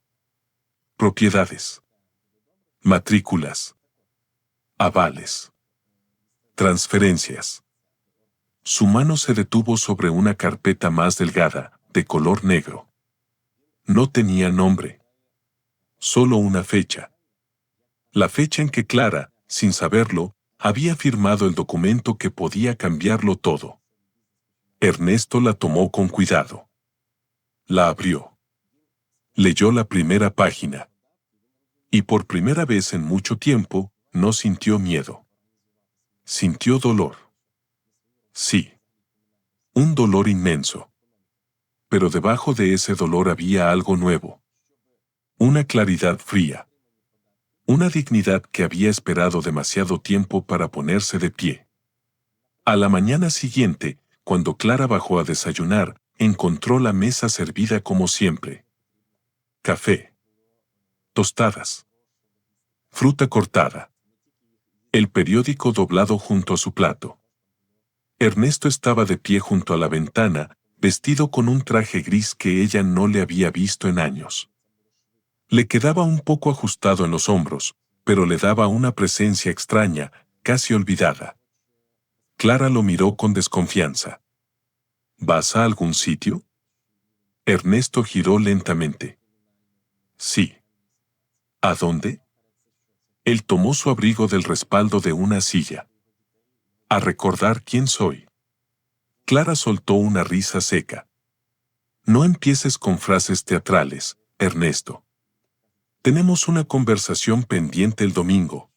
Propiedades. Matrículas. Avales. Transferencias. Su mano se detuvo sobre una carpeta más delgada, de color negro. No tenía nombre. Solo una fecha. La fecha en que Clara, sin saberlo, había firmado el documento que podía cambiarlo todo. Ernesto la tomó con cuidado. La abrió. Leyó la primera página. Y por primera vez en mucho tiempo, no sintió miedo. Sintió dolor. Sí. Un dolor inmenso. Pero debajo de ese dolor había algo nuevo. Una claridad fría. Una dignidad que había esperado demasiado tiempo para ponerse de pie. A la mañana siguiente, cuando Clara bajó a desayunar, encontró la mesa servida como siempre. Café. Tostadas. Fruta cortada. El periódico doblado junto a su plato. Ernesto estaba de pie junto a la ventana, vestido con un traje gris que ella no le había visto en años. Le quedaba un poco ajustado en los hombros, pero le daba una presencia extraña, casi olvidada. Clara lo miró con desconfianza. ¿Vas a algún sitio? Ernesto giró lentamente. Sí. ¿A dónde? Él tomó su abrigo del respaldo de una silla. A recordar quién soy. Clara soltó una risa seca. No empieces con frases teatrales, Ernesto. Tenemos una conversación pendiente el domingo.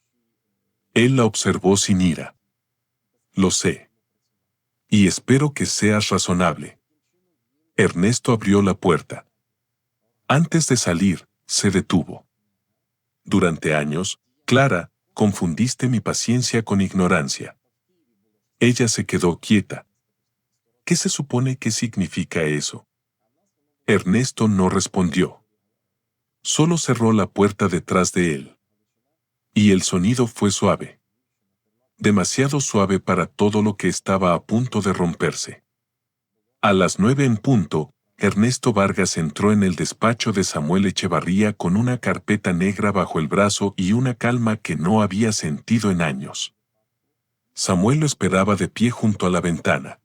Él la observó sin ira. Lo sé. Y espero que seas razonable. Ernesto abrió la puerta. Antes de salir, se detuvo. Durante años, Clara, confundiste mi paciencia con ignorancia. Ella se quedó quieta. ¿Qué se supone que significa eso? Ernesto no respondió. Solo cerró la puerta detrás de él. Y el sonido fue suave. Demasiado suave para todo lo que estaba a punto de romperse. A las 9 en punto, Ernesto Vargas entró en el despacho de Samuel Echevarría con una carpeta negra bajo el brazo y una calma que no había sentido en años. Samuel lo esperaba de pie junto a la ventana.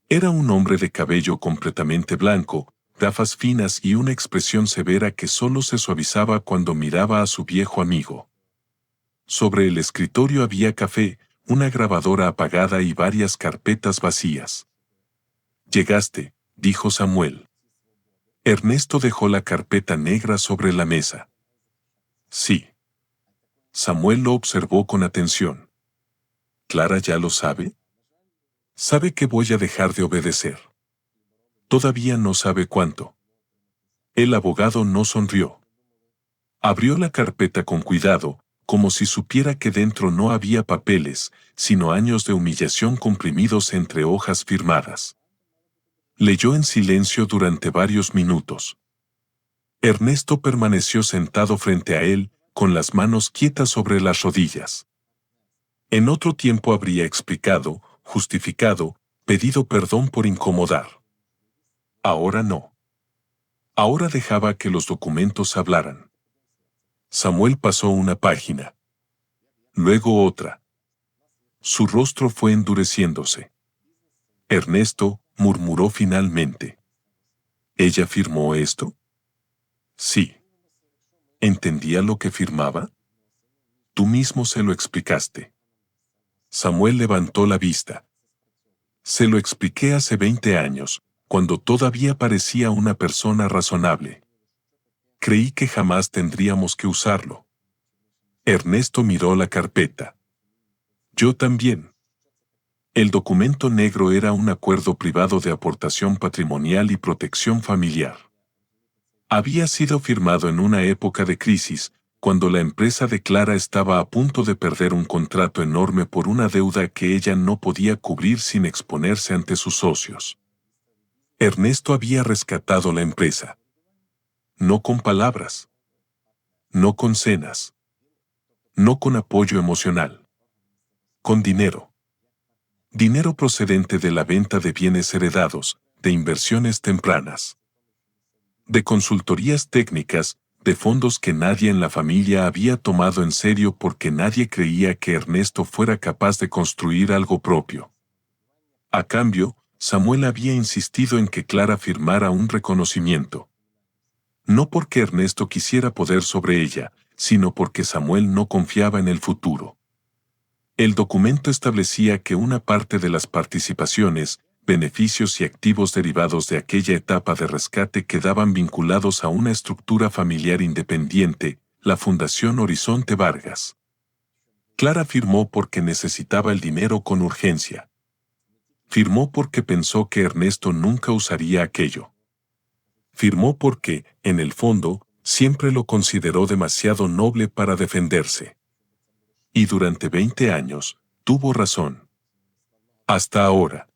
Era un hombre de cabello completamente blanco, gafas finas y una expresión severa que solo se suavizaba cuando miraba a su viejo amigo. Sobre el escritorio había café, una grabadora apagada y varias carpetas vacías. «Llegaste», dijo Samuel. Ernesto dejó la carpeta negra sobre la mesa. «Sí». Samuel lo observó con atención. «¿Clara ya lo sabe?» «Sabe que voy a dejar de obedecer». Todavía no sabe cuánto. El abogado no sonrió. Abrió la carpeta con cuidado, como si supiera que dentro no había papeles, sino años de humillación comprimidos entre hojas firmadas. Leyó en silencio durante varios minutos. Ernesto permaneció sentado frente a él, con las manos quietas sobre las rodillas. En otro tiempo habría explicado, justificado, pedido perdón por incomodar. Ahora no. Ahora dejaba que los documentos hablaran. Samuel pasó una página. Luego otra. Su rostro fue endureciéndose. Ernesto, murmuró finalmente. ¿Ella firmó esto? Sí. ¿Entendía lo que firmaba? Tú mismo se lo explicaste. Samuel levantó la vista. Se lo expliqué hace 20 años, cuando todavía parecía una persona razonable. Creí que jamás tendríamos que usarlo. Ernesto miró la carpeta. Yo también. El documento negro era un acuerdo privado de aportación patrimonial y protección familiar. Había sido firmado en una época de crisis, cuando la empresa de Clara estaba a punto de perder un contrato enorme por una deuda que ella no podía cubrir sin exponerse ante sus socios. Ernesto había rescatado la empresa. No con palabras. No con cenas. No con apoyo emocional. Con dinero. Dinero procedente de la venta de bienes heredados, de inversiones tempranas. De consultorías técnicas, de fondos que nadie en la familia había tomado en serio porque nadie creía que Ernesto fuera capaz de construir algo propio. A cambio, Samuel había insistido en que Clara firmara un reconocimiento. No porque Ernesto quisiera poder sobre ella, sino porque Samuel no confiaba en el futuro. El documento establecía que una parte de las participaciones, beneficios y activos derivados de aquella etapa de rescate quedaban vinculados a una estructura familiar independiente, la Fundación Horizonte Vargas. Clara firmó porque necesitaba el dinero con urgencia. Firmó porque pensó que Ernesto nunca usaría aquello. Firmó porque, en el fondo, Siempre lo consideró demasiado noble para defenderse. Y durante 20 años, tuvo razón. Hasta ahora.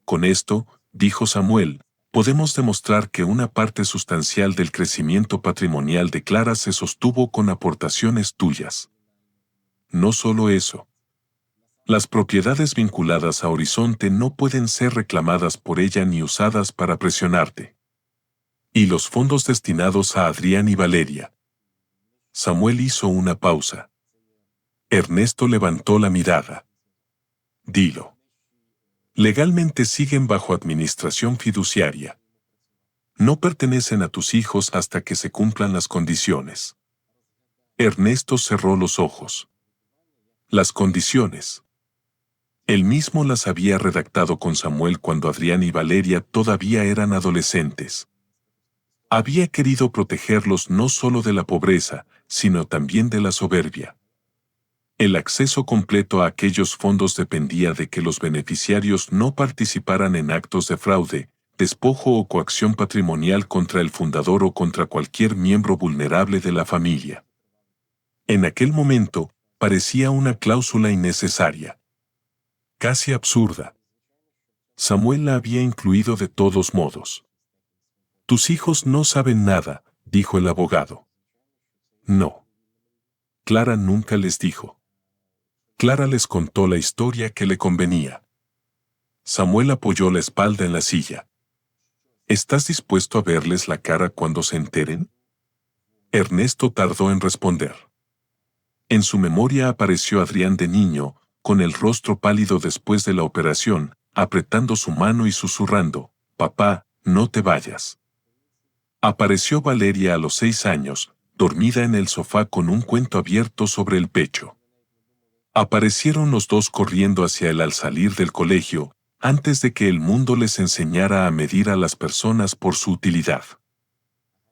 Con esto, dijo Samuel, podemos demostrar que una parte sustancial del crecimiento patrimonial de Clara se sostuvo con aportaciones tuyas. No solo eso. Las propiedades vinculadas a Horizonte no pueden ser reclamadas por ella ni usadas para presionarte. Y los fondos destinados a Adrián y Valeria. Samuel hizo una pausa. Ernesto levantó la mirada. Dilo. Legalmente siguen bajo administración fiduciaria. No pertenecen a tus hijos hasta que se cumplan las condiciones. Ernesto cerró los ojos. Las condiciones. Él mismo las había redactado con Samuel cuando Adrián y Valeria todavía eran adolescentes. Había querido protegerlos no solo de la pobreza, sino también de la soberbia. El acceso completo a aquellos fondos dependía de que los beneficiarios no participaran en actos de fraude, despojo o coacción patrimonial contra el fundador o contra cualquier miembro vulnerable de la familia. En aquel momento, parecía una cláusula innecesaria. Casi absurda. Samuel la había incluido de todos modos. Tus hijos no saben nada, dijo el abogado. No. Clara nunca les dijo. Clara les contó la historia que le convenía. Samuel apoyó la espalda en la silla. ¿Estás dispuesto a verles la cara cuando se enteren? Ernesto tardó en responder. En su memoria apareció Adrián de niño, con el rostro pálido después de la operación, apretando su mano y susurrando, «Papá, no te vayas». Apareció Valeria a los 6 años, dormida en el sofá con un cuento abierto sobre el pecho. Aparecieron los dos corriendo hacia él al salir del colegio, antes de que el mundo les enseñara a medir a las personas por su utilidad.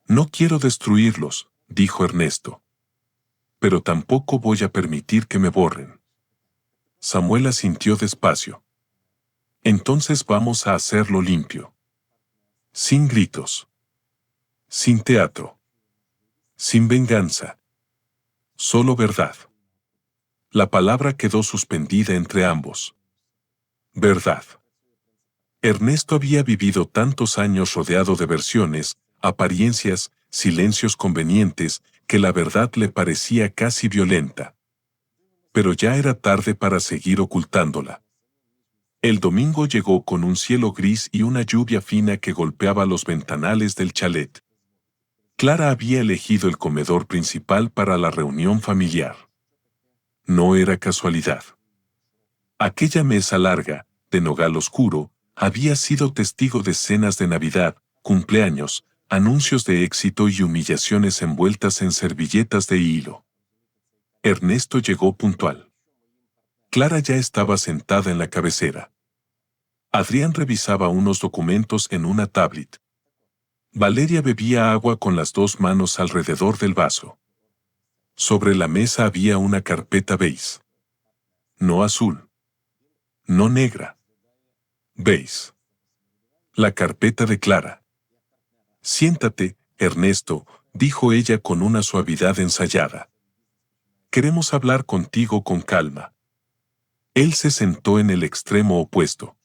No quiero destruirlos, dijo Ernesto. Pero tampoco voy a permitir que me borren. Samuel asintió despacio. Entonces vamos a hacerlo limpio. Sin gritos. Sin teatro. Sin venganza. Solo verdad. La palabra quedó suspendida entre ambos. Verdad. Ernesto había vivido tantos años rodeado de versiones, apariencias, silencios convenientes, que la verdad le parecía casi violenta. Pero ya era tarde para seguir ocultándola. El domingo llegó con un cielo gris y una lluvia fina que golpeaba los ventanales del chalet. Clara había elegido el comedor principal para la reunión familiar. No era casualidad. Aquella mesa larga, de nogal oscuro, había sido testigo de cenas de Navidad, cumpleaños, anuncios de éxito y humillaciones envueltas en servilletas de hilo. Ernesto llegó puntual. Clara ya estaba sentada en la cabecera. Adrián revisaba unos documentos en una tablet. Valeria bebía agua con las 2 manos alrededor del vaso. Sobre la mesa había una carpeta beige. No azul. No negra. Beige. La carpeta de Clara. Siéntate, Ernesto, dijo ella con una suavidad ensayada. Queremos hablar contigo con calma. Él se sentó en el extremo opuesto.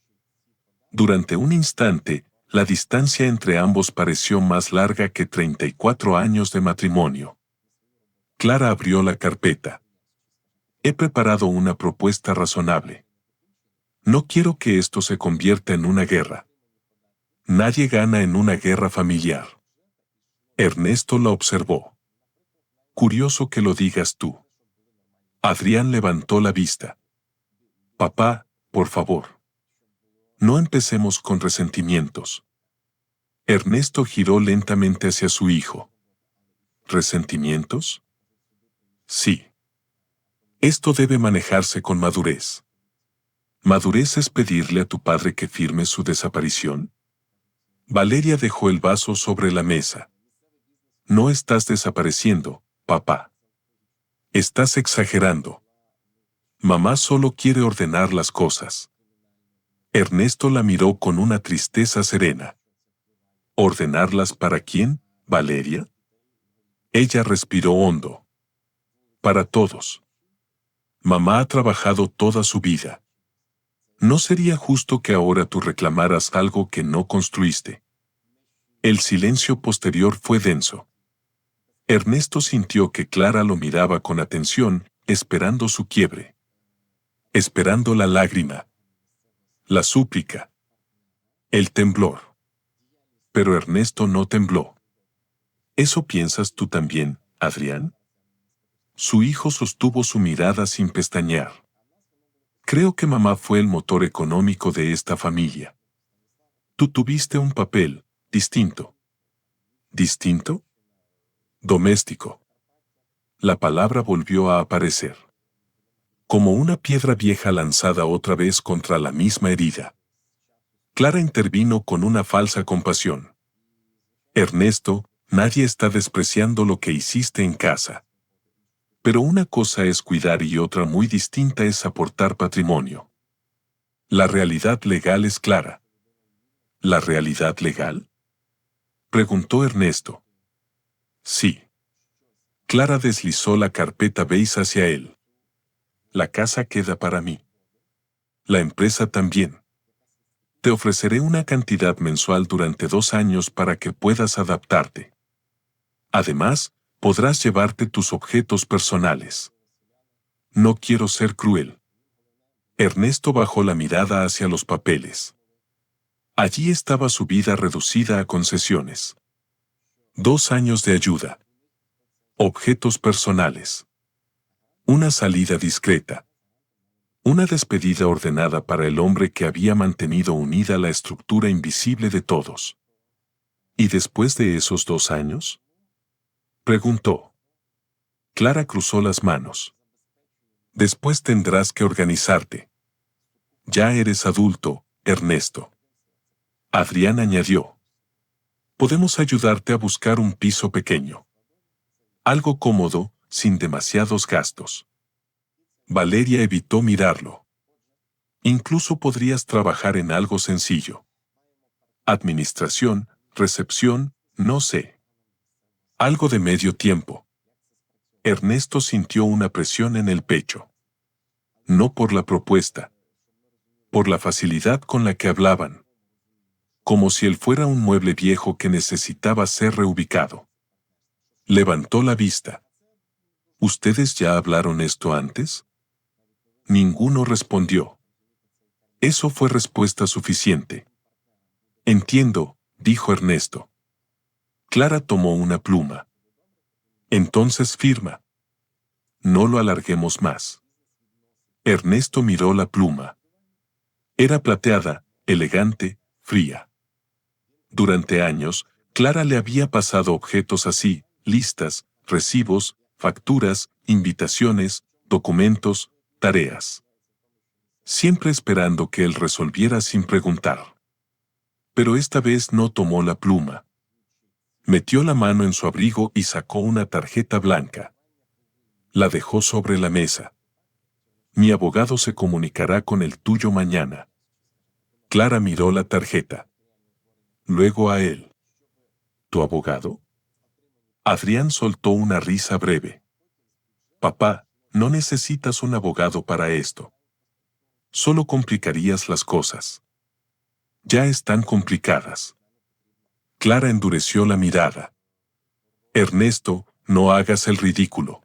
Durante un instante, la distancia entre ambos pareció más larga que 34 años de matrimonio. Clara abrió la carpeta. He preparado una propuesta razonable. No quiero que esto se convierta en una guerra. Nadie gana en una guerra familiar. Ernesto la observó. Curioso que lo digas tú. Adrián levantó la vista. Papá, por favor. No empecemos con resentimientos. Ernesto giró lentamente hacia su hijo. ¿Resentimientos? Sí. Esto debe manejarse con madurez. ¿Madurez es pedirle a tu padre que firme su desaparición? Valeria dejó el vaso sobre la mesa. No estás desapareciendo, papá. Estás exagerando. Mamá solo quiere ordenar las cosas. Ernesto la miró con una tristeza serena. ¿Ordenarlas para quién, Valeria? Ella respiró hondo. Para todos. Mamá ha trabajado toda su vida. No sería justo que ahora tú reclamaras algo que no construiste. El silencio posterior fue denso. Ernesto sintió que Clara lo miraba con atención, esperando su quiebre. Esperando la lágrima. La súplica. El temblor. Pero Ernesto no tembló. ¿Eso piensas tú también, Adrián? Su hijo sostuvo su mirada sin pestañear. Creo que mamá fue el motor económico de esta familia. Tú tuviste un papel distinto. ¿Distinto? Doméstico. La palabra volvió a aparecer. Como una piedra vieja lanzada otra vez contra la misma herida. Clara intervino con una falsa compasión. Ernesto, nadie está despreciando lo que hiciste en casa. Pero una cosa es cuidar y otra muy distinta es aportar patrimonio. La realidad legal es clara. ¿La realidad legal? Preguntó Ernesto. Sí. Clara deslizó la carpeta beige hacia él. La casa queda para mí. La empresa también. Te ofreceré una cantidad mensual durante 2 años para que puedas adaptarte. Además, podrás llevarte tus objetos personales. No quiero ser cruel. Ernesto bajó la mirada hacia los papeles. Allí estaba su vida reducida a concesiones. 2 años de ayuda. Objetos personales. Una salida discreta. Una despedida ordenada para el hombre que había mantenido unida la estructura invisible de todos. ¿Y después de esos 2 años? Preguntó. Clara cruzó las manos. Después tendrás que organizarte. Ya eres adulto, Ernesto. Adrián añadió. Podemos ayudarte a buscar un piso pequeño. Algo cómodo, sin demasiados gastos. Valeria evitó mirarlo. Incluso podrías trabajar en algo sencillo. Administración, recepción, no sé. Algo de medio tiempo. Ernesto sintió una presión en el pecho. No por la propuesta. Por la facilidad con la que hablaban. Como si él fuera un mueble viejo que necesitaba ser reubicado. Levantó la vista. ¿Ustedes ya hablaron esto antes? Ninguno respondió. Eso fue respuesta suficiente. Entiendo, dijo Ernesto. Clara tomó una pluma. Entonces firma. No lo alarguemos más. Ernesto miró la pluma. Era plateada, elegante, fría. Durante años, Clara le había pasado objetos así, listas, recibos, facturas, invitaciones, documentos, tareas. Siempre esperando que él resolviera sin preguntar. Pero esta vez no tomó la pluma. Metió la mano en su abrigo y sacó una tarjeta blanca. La dejó sobre la mesa. Mi abogado se comunicará con el tuyo mañana. Clara miró la tarjeta. Luego a él. ¿Tu abogado? Adrián soltó una risa breve. Papá, no necesitas un abogado para esto. Solo complicarías las cosas. Ya están complicadas. Clara endureció la mirada. Ernesto, no hagas el ridículo.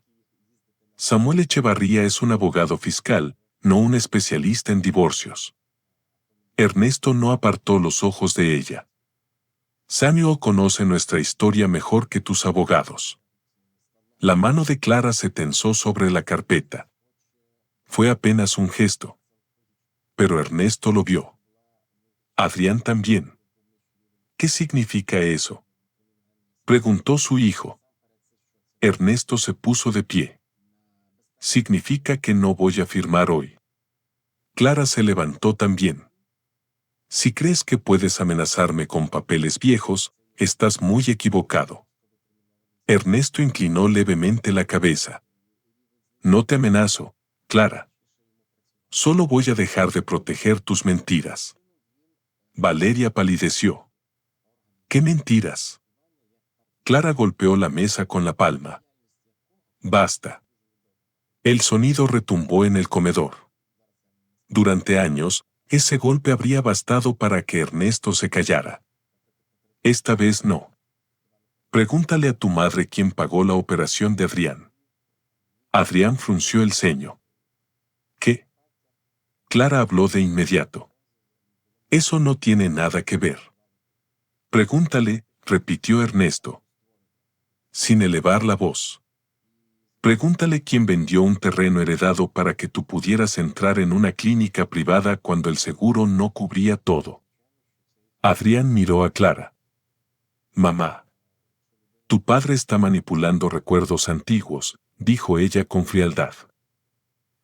Samuel Echevarría es un abogado fiscal, no un especialista en divorcios. Ernesto no apartó los ojos de ella. Samuel conoce nuestra historia mejor que tus abogados. La mano de Clara se tensó sobre la carpeta. Fue apenas un gesto. Pero Ernesto lo vio. Adrián también. ¿Qué significa eso? Preguntó su hijo. Ernesto se puso de pie. Significa que no voy a firmar hoy. Clara se levantó también. Si crees que puedes amenazarme con papeles viejos, estás muy equivocado. Ernesto inclinó levemente la cabeza. No te amenazo, Clara. Solo voy a dejar de proteger tus mentiras. Valeria palideció. ¿Qué mentiras? Clara golpeó la mesa con la palma. Basta. El sonido retumbó en el comedor. Durante años, ese golpe habría bastado para que Ernesto se callara. Esta vez no. Pregúntale a tu madre quién pagó la operación de Adrián. Adrián frunció el ceño. ¿Qué? Clara habló de inmediato. Eso no tiene nada que ver. Pregúntale, repitió Ernesto, sin elevar la voz. Pregúntale quién vendió un terreno heredado para que tú pudieras entrar en una clínica privada cuando el seguro no cubría todo. Adrián miró a Clara. Mamá. Tu padre está manipulando recuerdos antiguos, dijo ella con frialdad.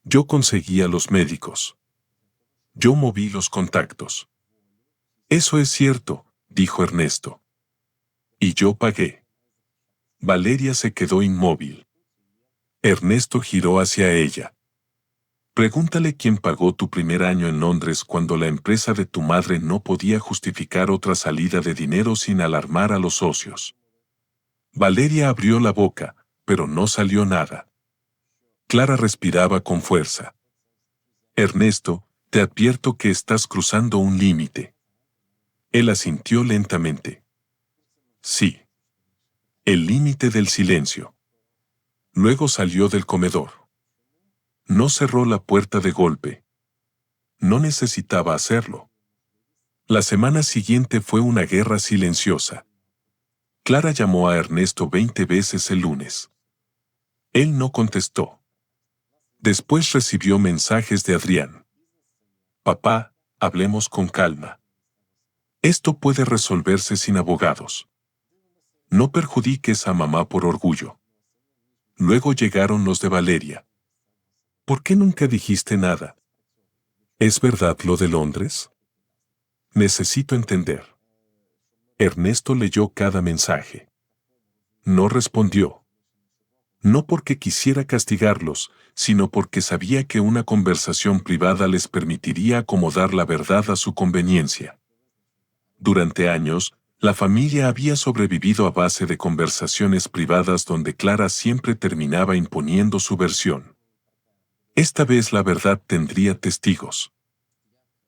Yo conseguí a los médicos. Yo moví los contactos. Eso es cierto, dijo Ernesto. Y yo pagué. Valeria se quedó inmóvil. Ernesto giró hacia ella. Pregúntale quién pagó tu primer año en Londres cuando la empresa de tu madre no podía justificar otra salida de dinero sin alarmar a los socios. Valeria abrió la boca, pero no salió nada. Clara respiraba con fuerza. Ernesto, te advierto que estás cruzando un límite. Él asintió lentamente. Sí. El límite del silencio. Luego salió del comedor. No cerró la puerta de golpe. No necesitaba hacerlo. La semana siguiente fue una guerra silenciosa. Clara llamó a Ernesto 20 veces el lunes. Él no contestó. Después recibió mensajes de Adrián. Papá, hablemos con calma. Esto puede resolverse sin abogados. No perjudiques a mamá por orgullo. Luego llegaron los de Valeria. ¿Por qué nunca dijiste nada? ¿Es verdad lo de Londres? Necesito entender. Ernesto leyó cada mensaje. No respondió. No porque quisiera castigarlos, sino porque sabía que una conversación privada les permitiría acomodar la verdad a su conveniencia. Durante años, la familia había sobrevivido a base de conversaciones privadas donde Clara siempre terminaba imponiendo su versión. Esta vez la verdad tendría testigos.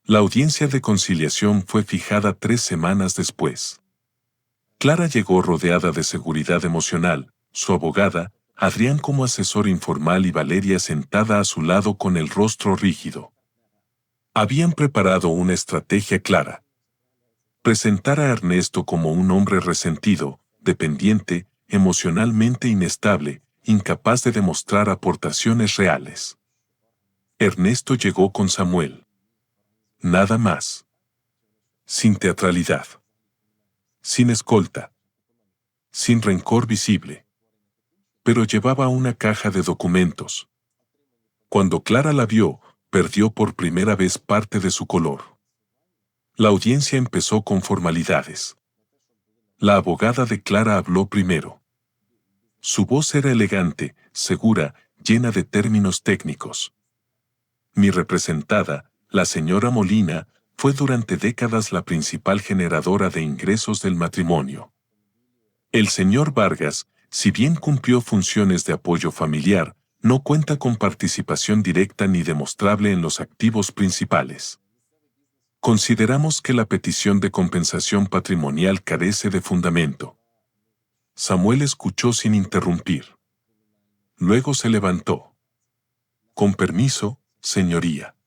La audiencia de conciliación fue fijada 3 semanas después. Clara llegó rodeada de seguridad emocional, su abogada, Adrián como asesor informal y Valeria sentada a su lado con el rostro rígido. Habían preparado una estrategia clara. Presentar a Ernesto como un hombre resentido, dependiente, emocionalmente inestable, incapaz de demostrar aportaciones reales. Ernesto llegó con Samuel. Nada más. Sin teatralidad. Sin escolta. Sin rencor visible. Pero llevaba una caja de documentos. Cuando Clara la vio, perdió por primera vez parte de su color. La audiencia empezó con formalidades. La abogada de Clara habló primero. Su voz era elegante, segura, llena de términos técnicos. Mi representada, la señora Molina, fue durante décadas la principal generadora de ingresos del matrimonio. El señor Vargas, si bien cumplió funciones de apoyo familiar, no cuenta con participación directa ni demostrable en los activos principales. Consideramos que la petición de compensación patrimonial carece de fundamento. Samuel escuchó sin interrumpir. Luego se levantó. Con permiso, señoría.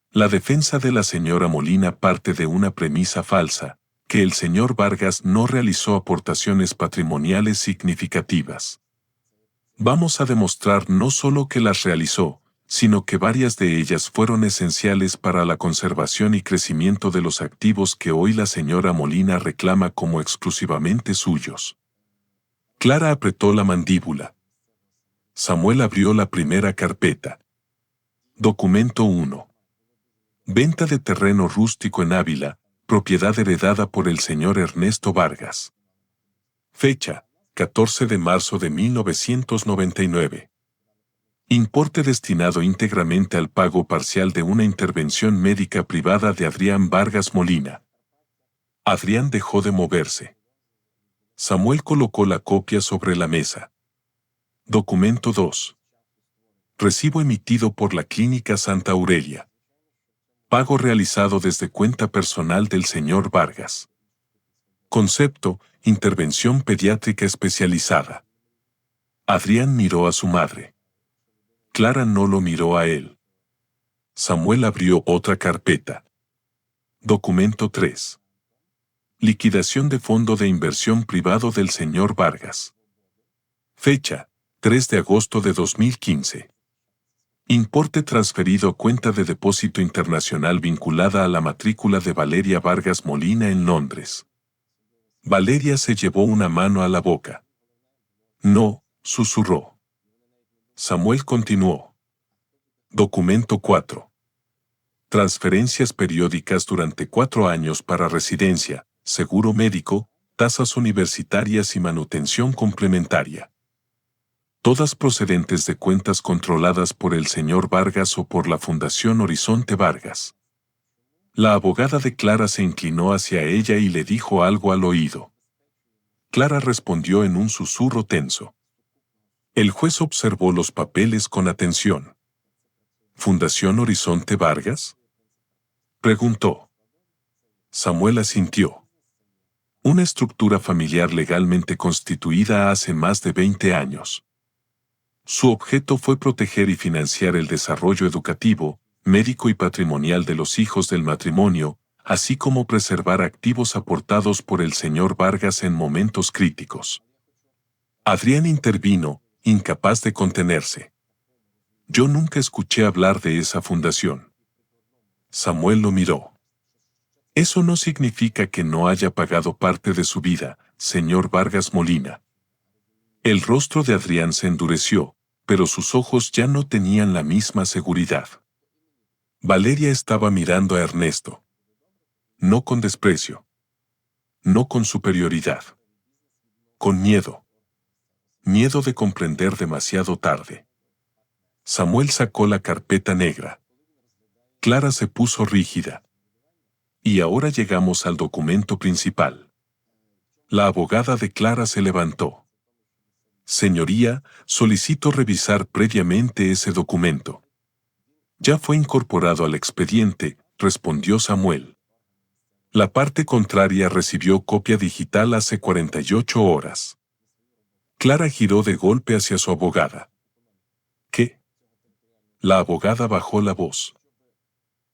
La defensa de la señora Molina parte de una premisa falsa, que el señor Vargas no realizó aportaciones patrimoniales significativas. Vamos a demostrar no solo que las realizó, sino que varias de ellas fueron esenciales para la conservación y crecimiento de los activos que hoy la señora Molina reclama como exclusivamente suyos. Clara apretó la mandíbula. Samuel abrió la primera carpeta. Documento 1. Venta de terreno rústico en Ávila, propiedad heredada por el señor Ernesto Vargas. Fecha, 14 de marzo de 1999. Importe destinado íntegramente al pago parcial de una intervención médica privada de Adrián Vargas Molina. Adrián dejó de moverse. Samuel colocó la copia sobre la mesa. Documento 2. Recibo emitido por la Clínica Santa Aurelia. Pago realizado desde cuenta personal del señor Vargas. Concepto: intervención pediátrica especializada. Adrián miró a su madre. Clara no lo miró a él. Samuel abrió otra carpeta. Documento 3. Liquidación de fondo de inversión privado del señor Vargas. Fecha: 3 de agosto de 2015. Importe transferido a cuenta de depósito internacional vinculada a la matrícula de Valeria Vargas Molina en Londres. Valeria se llevó una mano a la boca. No, susurró. Samuel continuó. Documento 4. Transferencias periódicas durante 4 años para residencia, seguro médico, tasas universitarias y manutención complementaria. Todas procedentes de cuentas controladas por el señor Vargas o por la Fundación Horizonte Vargas. La abogada de Clara se inclinó hacia ella y le dijo algo al oído. Clara respondió en un susurro tenso. El juez observó los papeles con atención. ¿Fundación Horizonte Vargas?, preguntó. Samuel asintió. Una estructura familiar legalmente constituida hace más de 20 años. Su objeto fue proteger y financiar el desarrollo educativo, médico y patrimonial de los hijos del matrimonio, así como preservar activos aportados por el señor Vargas en momentos críticos. Adrián intervino, incapaz de contenerse. Yo nunca escuché hablar de esa fundación. Samuel lo miró. Eso no significa que no haya pagado parte de su vida, señor Vargas Molina. El rostro de Adrián se endureció, pero sus ojos ya no tenían la misma seguridad. Valeria estaba mirando a Ernesto. No con desprecio. No con superioridad. Con miedo. Miedo de comprender demasiado tarde. Samuel sacó la carpeta negra. Clara se puso rígida. Y ahora llegamos al documento principal. La abogada de Clara se levantó. Señoría, solicito revisar previamente ese documento. Ya fue incorporado al expediente, respondió Samuel. La parte contraria recibió copia digital hace 48 horas. Clara giró de golpe hacia su abogada. ¿Qué? La abogada bajó la voz.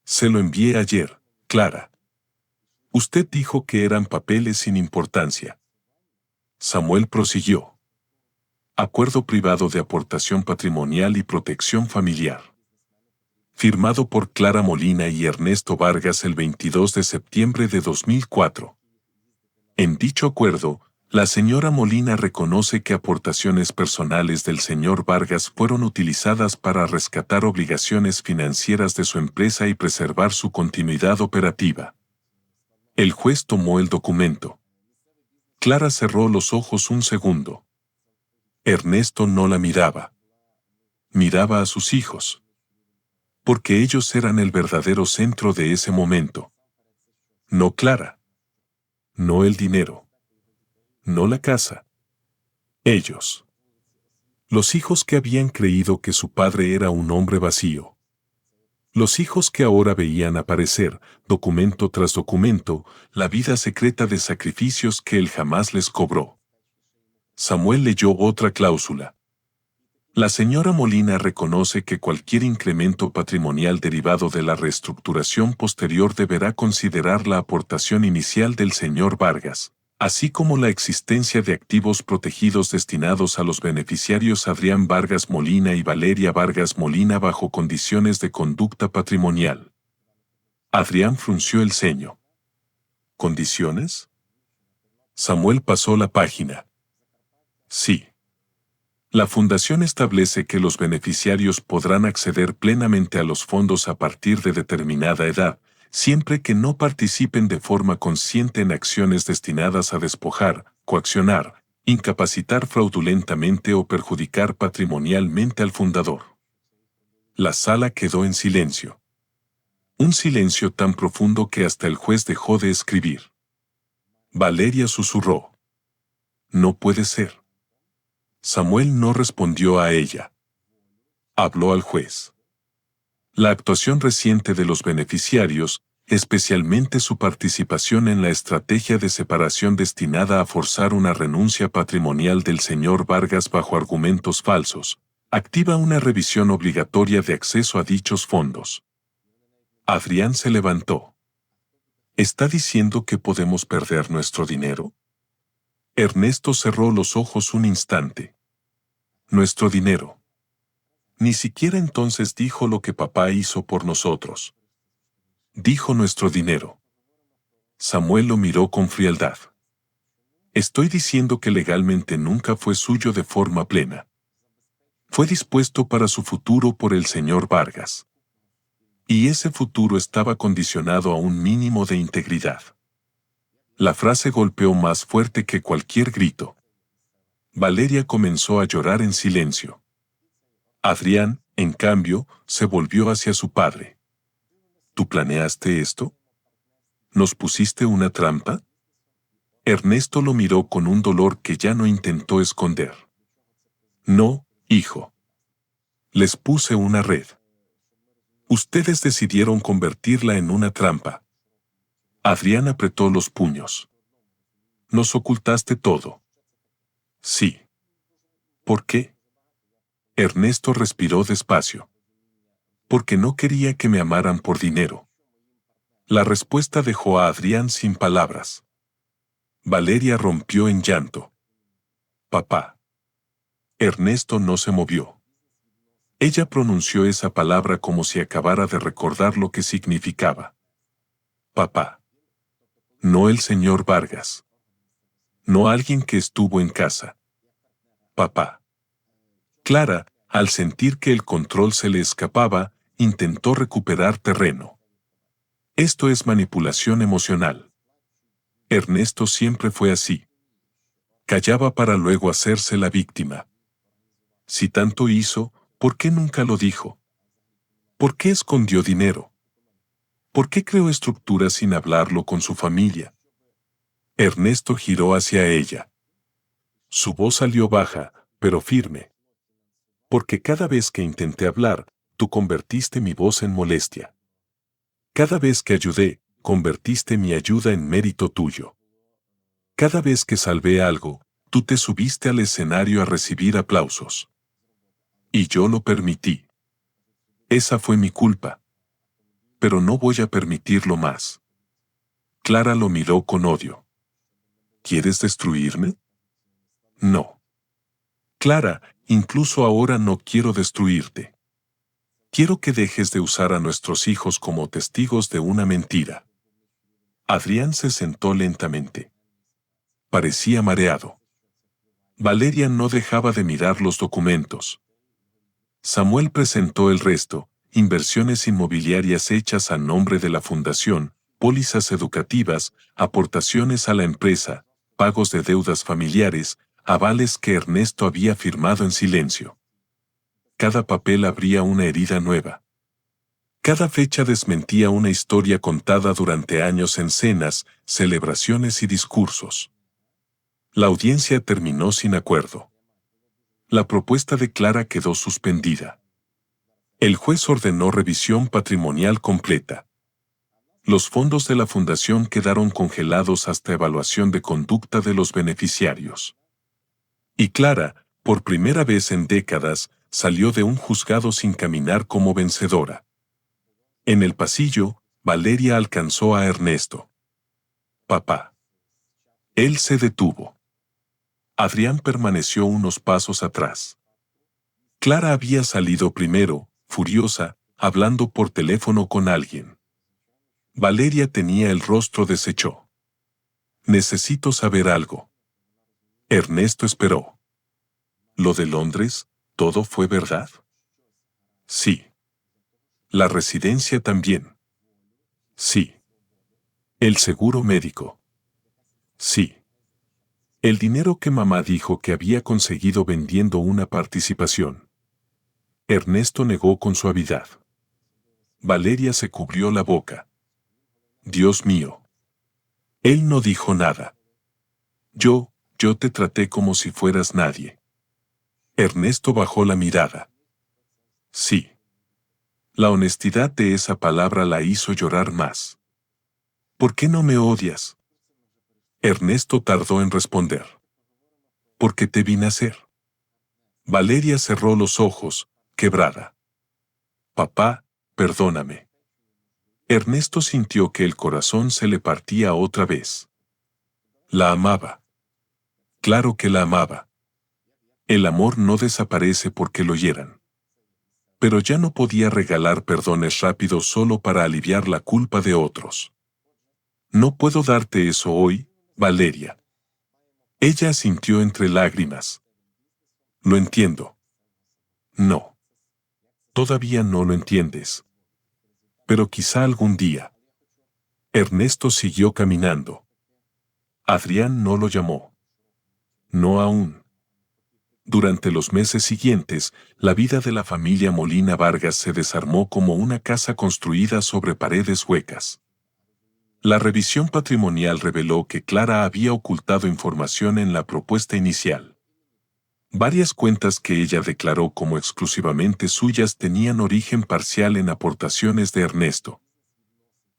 Se lo envié ayer, Clara. Usted dijo que eran papeles sin importancia. Samuel prosiguió. Acuerdo privado de aportación patrimonial y protección familiar. Firmado por Clara Molina y Ernesto Vargas el 22 de septiembre de 2004. En dicho acuerdo, la señora Molina reconoce que aportaciones personales del señor Vargas fueron utilizadas para rescatar obligaciones financieras de su empresa y preservar su continuidad operativa. El juez tomó el documento. Clara cerró los ojos un segundo. Ernesto no la miraba. Miraba a sus hijos. Porque ellos eran el verdadero centro de ese momento. No Clara. No el dinero. No la casa. Ellos. Los hijos que habían creído que su padre era un hombre vacío. Los hijos que ahora veían aparecer, documento tras documento, la vida secreta de sacrificios que él jamás les cobró. Samuel leyó otra cláusula. La señora Molina reconoce que cualquier incremento patrimonial derivado de la reestructuración posterior deberá considerar la aportación inicial del señor Vargas, así como la existencia de activos protegidos destinados a los beneficiarios Adrián Vargas Molina y Valeria Vargas Molina bajo condiciones de conducta patrimonial. Adrián frunció el ceño. ¿Condiciones? Samuel pasó la página. Sí. La fundación establece que los beneficiarios podrán acceder plenamente a los fondos a partir de determinada edad, siempre que no participen de forma consciente en acciones destinadas a despojar, coaccionar, incapacitar fraudulentamente o perjudicar patrimonialmente al fundador. La sala quedó en silencio. Un silencio tan profundo que hasta el juez dejó de escribir. Valeria susurró. No puede ser. Samuel no respondió a ella. Habló al juez. La actuación reciente de los beneficiarios, especialmente su participación en la estrategia de separación destinada a forzar una renuncia patrimonial del señor Vargas bajo argumentos falsos, activa una revisión obligatoria de acceso a dichos fondos. Adrián se levantó. ¿Está diciendo que podemos perder nuestro dinero? Ernesto cerró los ojos un instante. Nuestro dinero. Ni siquiera entonces dijo lo que papá hizo por nosotros. Dijo nuestro dinero. Samuel lo miró con frialdad. Estoy diciendo que legalmente nunca fue suyo de forma plena. Fue dispuesto para su futuro por el señor Vargas. Y ese futuro estaba condicionado a un mínimo de integridad. La frase golpeó más fuerte que cualquier grito. Valeria comenzó a llorar en silencio. Adrián, en cambio, se volvió hacia su padre. ¿Tú planeaste esto? ¿Nos pusiste una trampa? Ernesto lo miró con un dolor que ya no intentó esconder. No, hijo. Les puse una red. Ustedes decidieron convertirla en una trampa. Adrián apretó los puños. Nos ocultaste todo. Sí. ¿Por qué? Ernesto respiró despacio. Porque no quería que me amaran por dinero. La respuesta dejó a Adrián sin palabras. Valeria rompió en llanto. Papá. Ernesto no se movió. Ella pronunció esa palabra como si acabara de recordar lo que significaba. Papá. No el señor Vargas. No alguien que estuvo en casa. Papá. Clara, al sentir que el control se le escapaba, intentó recuperar terreno. Esto es manipulación emocional. Ernesto siempre fue así. Callaba para luego hacerse la víctima. Si tanto hizo, ¿por qué nunca lo dijo? ¿Por qué escondió dinero? ¿Por qué creó estructuras sin hablarlo con su familia? Ernesto giró hacia ella. Su voz salió baja, pero firme. Porque cada vez que intenté hablar, tú convertiste mi voz en molestia. Cada vez que ayudé, convertiste mi ayuda en mérito tuyo. Cada vez que salvé algo, tú te subiste al escenario a recibir aplausos. Y yo lo permití. Esa fue mi culpa. Pero no voy a permitirlo más. Clara lo miró con odio. ¿Quieres destruirme? No. Clara, incluso ahora no quiero destruirte. Quiero que dejes de usar a nuestros hijos como testigos de una mentira. Adrián se sentó lentamente. Parecía mareado. Valeria no dejaba de mirar los documentos. Samuel presentó el resto, inversiones inmobiliarias hechas a nombre de la fundación, pólizas educativas, aportaciones a la empresa, pagos de deudas familiares, avales que Ernesto había firmado en silencio. Cada papel abría una herida nueva. Cada fecha desmentía una historia contada durante años en cenas, celebraciones y discursos. La audiencia terminó sin acuerdo. La propuesta de Clara quedó suspendida. El juez ordenó revisión patrimonial completa. Los fondos de la fundación quedaron congelados hasta evaluación de conducta de los beneficiarios. Y Clara, por primera vez en décadas, salió de un juzgado sin caminar como vencedora. En el pasillo, Valeria alcanzó a Ernesto. Papá. Él se detuvo. Adrián permaneció unos pasos atrás. Clara había salido primero, furiosa, hablando por teléfono con alguien. Valeria tenía el rostro deshecho. Necesito saber algo. Ernesto esperó. ¿Lo de Londres, todo fue verdad? Sí. ¿La residencia también? Sí. ¿El seguro médico? Sí. ¿El dinero que mamá dijo que había conseguido vendiendo una participación? Ernesto negó con suavidad. Valeria se cubrió la boca. Dios mío. Él no dijo nada. Yo yo te traté como si fueras nadie. Ernesto bajó la mirada. Sí. La honestidad de esa palabra la hizo llorar más. ¿Por qué no me odias? Ernesto tardó en responder. Porque te vi nacer. Valeria cerró los ojos, quebrada. Papá, perdóname. Ernesto sintió que el corazón se le partía otra vez. La amaba. Claro que la amaba. El amor no desaparece porque lo hieran. Pero ya no podía regalar perdones rápidos solo para aliviar la culpa de otros. No puedo darte eso hoy, Valeria. Ella asintió entre lágrimas. Lo entiendo. No. Todavía no lo entiendes. Pero quizá algún día. Ernesto siguió caminando. Adrián no lo llamó. No aún. Durante los meses siguientes, la vida de la familia Molina Vargas se desarmó como una casa construida sobre paredes huecas. La revisión patrimonial reveló que Clara había ocultado información en la propuesta inicial. Varias cuentas que ella declaró como exclusivamente suyas tenían origen parcial en aportaciones de Ernesto.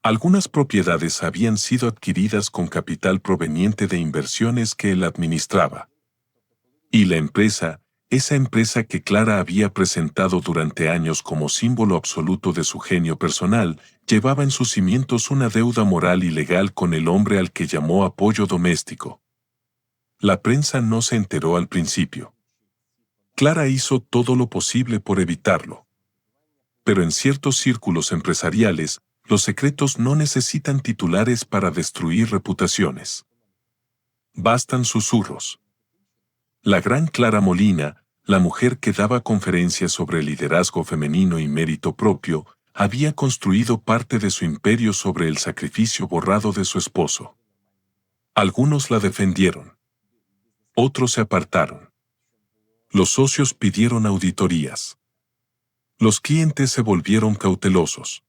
Algunas propiedades habían sido adquiridas con capital proveniente de inversiones que él administraba. Y la empresa, esa empresa que Clara había presentado durante años como símbolo absoluto de su genio personal, llevaba en sus cimientos una deuda moral y legal con el hombre al que llamó apoyo doméstico. La prensa no se enteró al principio. Clara hizo todo lo posible por evitarlo. Pero en ciertos círculos empresariales, los secretos no necesitan titulares para destruir reputaciones. Bastan susurros. La gran Clara Molina, la mujer que daba conferencias sobre liderazgo femenino y mérito propio, había construido parte de su imperio sobre el sacrificio borrado de su esposo. Algunos la defendieron. Otros se apartaron. Los socios pidieron auditorías. Los clientes se volvieron cautelosos.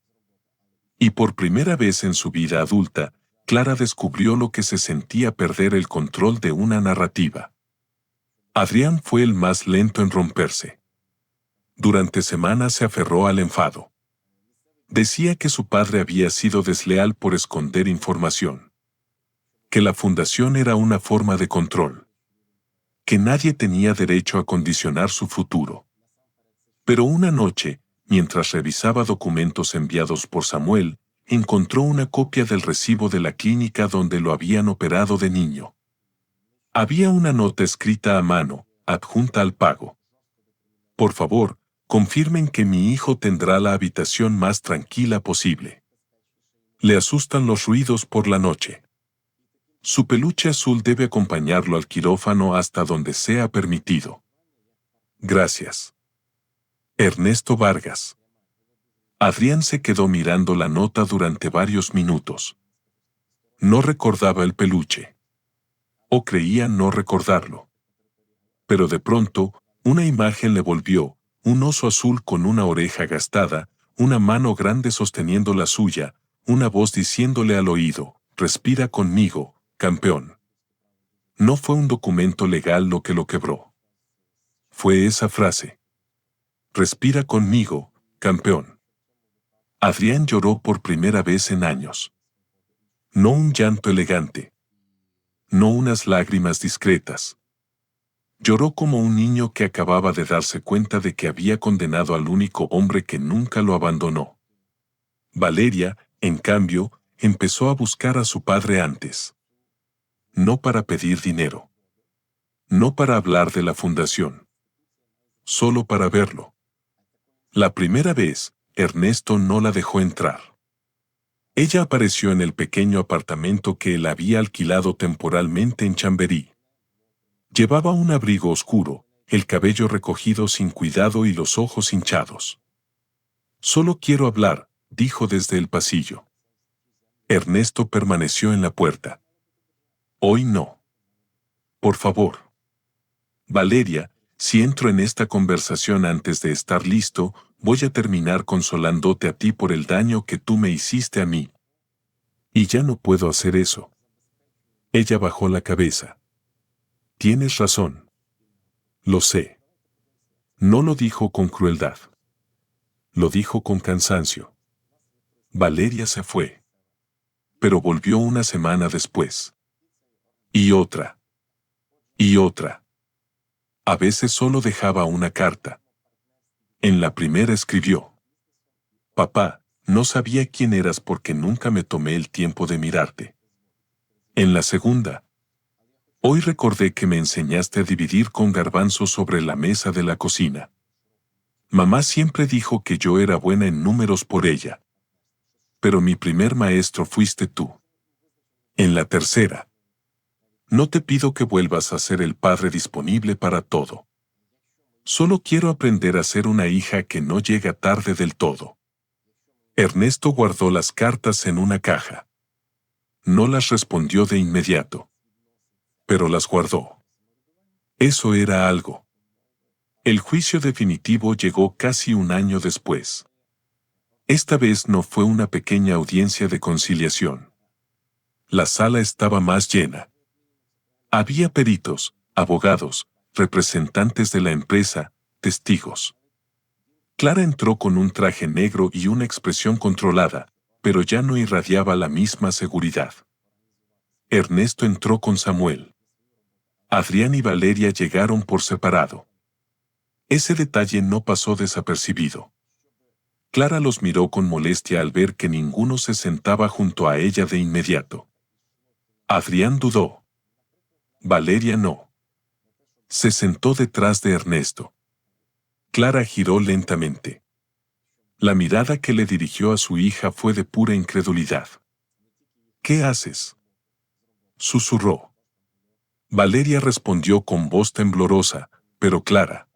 Y por primera vez en su vida adulta, Clara descubrió lo que se sentía perder el control de una narrativa. Adrián fue el más lento en romperse. Durante semanas se aferró al enfado. Decía que su padre había sido desleal por esconder información. Que la fundación era una forma de control. Que nadie tenía derecho a condicionar su futuro. Pero una noche, mientras revisaba documentos enviados por Samuel, encontró una copia del recibo de la clínica donde lo habían operado de niño. Había una nota escrita a mano, adjunta al pago. Por favor, confirmen que mi hijo tendrá la habitación más tranquila posible. Le asustan los ruidos por la noche. Su peluche azul debe acompañarlo al quirófano hasta donde sea permitido. Gracias. Ernesto Vargas. Adrián se quedó mirando la nota durante varios minutos. No recordaba el peluche. O creía no recordarlo. Pero de pronto, una imagen le volvió, un oso azul con una oreja gastada, una mano grande sosteniendo la suya, una voz diciéndole al oído, respira conmigo, campeón. No fue un documento legal lo que lo quebró. Fue esa frase. Respira conmigo, campeón. Adrián lloró por primera vez en años. No un llanto elegante. No unas lágrimas discretas. Lloró como un niño que acababa de darse cuenta de que había condenado al único hombre que nunca lo abandonó. Valeria, en cambio, empezó a buscar a su padre antes. No para pedir dinero. No para hablar de la fundación. Solo para verlo. La primera vez, Ernesto no la dejó entrar. Ella apareció en el pequeño apartamento que él había alquilado temporalmente en Chamberí. Llevaba un abrigo oscuro, el cabello recogido sin cuidado y los ojos hinchados. Solo quiero hablar, dijo desde el pasillo. Ernesto permaneció en la puerta. Hoy no. Por favor. Valeria, si entro en esta conversación antes de estar listo, voy a terminar consolándote a ti por el daño que tú me hiciste a mí. Y ya no puedo hacer eso. Ella bajó la cabeza. Tienes razón. Lo sé. No lo dijo con crueldad. Lo dijo con cansancio. Valeria se fue. Pero volvió una semana después. Y otra. Y otra. A veces solo dejaba una carta. En la primera escribió: Papá, no sabía quién eras porque nunca me tomé el tiempo de mirarte. En la segunda: hoy recordé que me enseñaste a dividir con garbanzos sobre la mesa de la cocina. Mamá siempre dijo que yo era buena en números por ella. Pero mi primer maestro fuiste tú. En la tercera: no te pido que vuelvas a ser el padre disponible para todo. Solo quiero aprender a ser una hija que no llega tarde del todo. Ernesto guardó las cartas en una caja. No las respondió de inmediato. Pero las guardó. Eso era algo. El juicio definitivo llegó casi un año después. Esta vez no fue una pequeña audiencia de conciliación. La sala estaba más llena. Había peritos, abogados, representantes de la empresa, testigos. Clara entró con un traje negro y una expresión controlada, pero ya no irradiaba la misma seguridad. Ernesto entró con Samuel. Adrián y Valeria llegaron por separado. Ese detalle no pasó desapercibido. Clara los miró con molestia al ver que ninguno se sentaba junto a ella de inmediato. Adrián dudó. Valeria no. Se sentó detrás de Ernesto. Clara giró lentamente. La mirada que le dirigió a su hija fue de pura incredulidad. ¿Qué haces?, susurró. Valeria respondió con voz temblorosa, pero clara.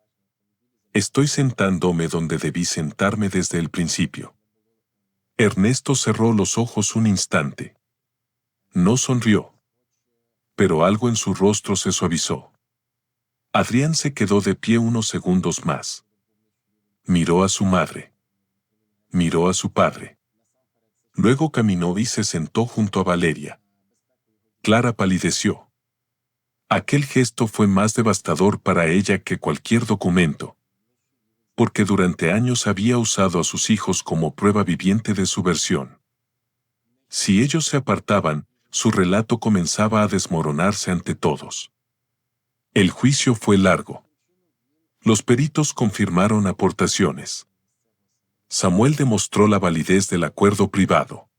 Estoy sentándome donde debí sentarme desde el principio. Ernesto cerró los ojos un instante. No sonrió. Pero algo en su rostro se suavizó. Adrián se quedó de pie unos segundos más. Miró a su madre. Miró a su padre. Luego caminó y se sentó junto a Valeria. Clara palideció. Aquel gesto fue más devastador para ella que cualquier documento. Porque durante años había usado a sus hijos como prueba viviente de su versión. Si ellos se apartaban, su relato comenzaba a desmoronarse ante todos. El juicio fue largo. Los peritos confirmaron aportaciones. Samuel demostró la validez del acuerdo privado.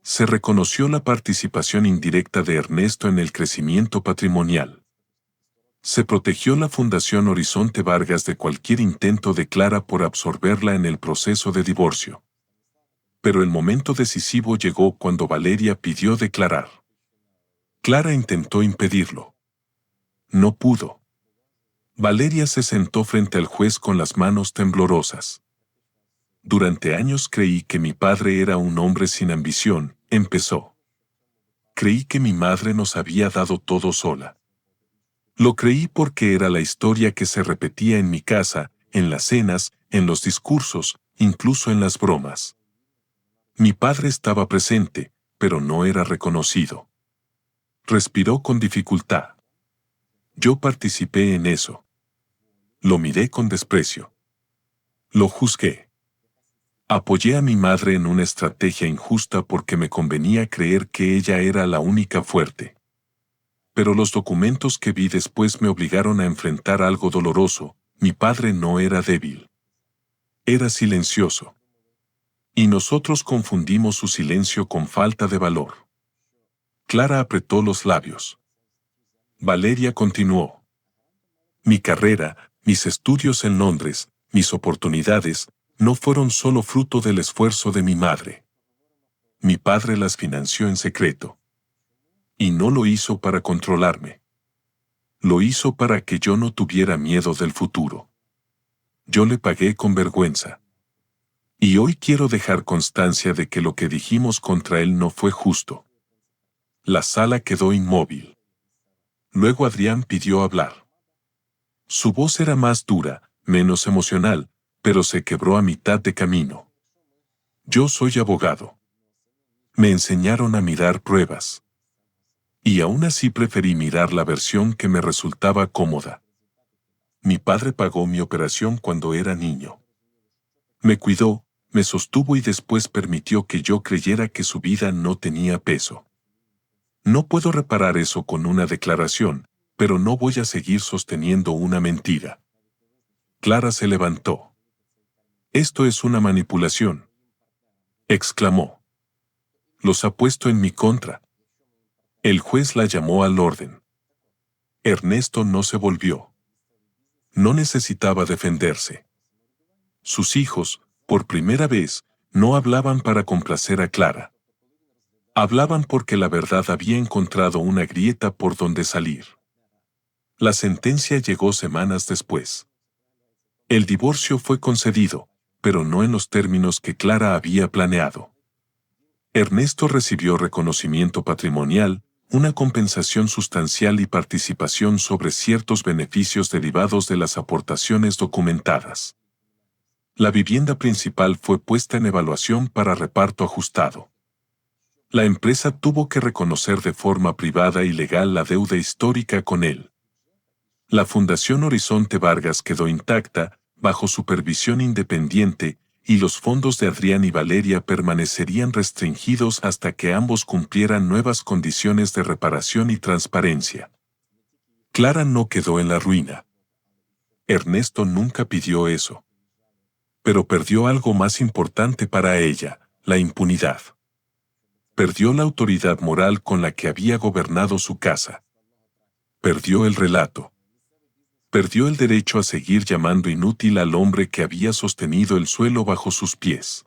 Se reconoció la participación indirecta de Ernesto en el crecimiento patrimonial. Se protegió la Fundación Horizonte Vargas de cualquier intento de Clara por absorberla en el proceso de divorcio. Pero el momento decisivo llegó cuando Valeria pidió declarar. Clara intentó impedirlo. No pudo. Valeria se sentó frente al juez con las manos temblorosas. Durante años creí que mi padre era un hombre sin ambición, empezó. Creí que mi madre nos había dado todo sola. Lo creí porque era la historia que se repetía en mi casa, en las cenas, en los discursos, incluso en las bromas. Mi padre estaba presente, pero no era reconocido. Respiró con dificultad. Yo participé en eso. Lo miré con desprecio. Lo juzgué. Apoyé a mi madre en una estrategia injusta porque me convenía creer que ella era la única fuerte. Pero los documentos que vi después me obligaron a enfrentar algo doloroso. Mi padre no era débil. Era silencioso. Y nosotros confundimos su silencio con falta de valor. Clara apretó los labios. Valeria continuó. Mi carrera, mis estudios en Londres, mis oportunidades, no fueron solo fruto del esfuerzo de mi madre. Mi padre las financió en secreto. Y no lo hizo para controlarme. Lo hizo para que yo no tuviera miedo del futuro. Yo le pagué con vergüenza. Y hoy quiero dejar constancia de que lo que dijimos contra él no fue justo. La sala quedó inmóvil. Luego Adrián pidió hablar. Su voz era más dura, menos emocional, pero se quebró a mitad de camino. Yo soy abogado. Me enseñaron a mirar pruebas. Y aún así preferí mirar la versión que me resultaba cómoda. Mi padre pagó mi operación cuando era niño. Me cuidó, me sostuvo y después permitió que yo creyera que su vida no tenía peso. No puedo reparar eso con una declaración, pero no voy a seguir sosteniendo una mentira. Clara se levantó. Esto es una manipulación, exclamó. Los ha puesto en mi contra. El juez la llamó al orden. Ernesto no se volvió. No necesitaba defenderse. Sus hijos, por primera vez, no hablaban para complacer a Clara. Hablaban porque la verdad había encontrado una grieta por donde salir. La sentencia llegó semanas después. El divorcio fue concedido, pero no en los términos que Clara había planeado. Ernesto recibió reconocimiento patrimonial, una compensación sustancial y participación sobre ciertos beneficios derivados de las aportaciones documentadas. La vivienda principal fue puesta en evaluación para reparto ajustado. La empresa tuvo que reconocer de forma privada y legal la deuda histórica con él. La Fundación Horizonte Vargas quedó intacta, bajo supervisión independiente, y los fondos de Adrián y Valeria permanecerían restringidos hasta que ambos cumplieran nuevas condiciones de reparación y transparencia. Clara no quedó en la ruina. Ernesto nunca pidió eso. Pero perdió algo más importante para ella, la impunidad. Perdió la autoridad moral con la que había gobernado su casa. Perdió el relato. Perdió el derecho a seguir llamando inútil al hombre que había sostenido el suelo bajo sus pies.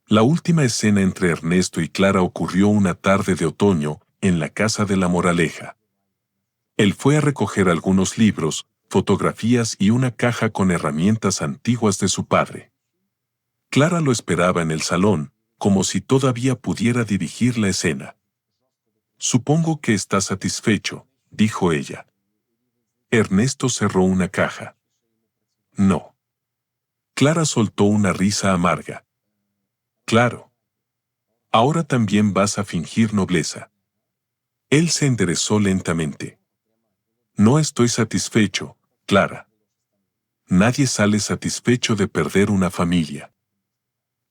La última escena entre Ernesto y Clara ocurrió una tarde de otoño, en la casa de la Moraleja. Él fue a recoger algunos libros, fotografías y una caja con herramientas antiguas de su padre. Clara lo esperaba en el salón, como si todavía pudiera dirigir la escena. «Supongo que está satisfecho», dijo ella. Ernesto cerró una caja. «No». Clara soltó una risa amarga. «Claro. Ahora también vas a fingir nobleza». Él se enderezó lentamente. «No estoy satisfecho, Clara. Nadie sale satisfecho de perder una familia».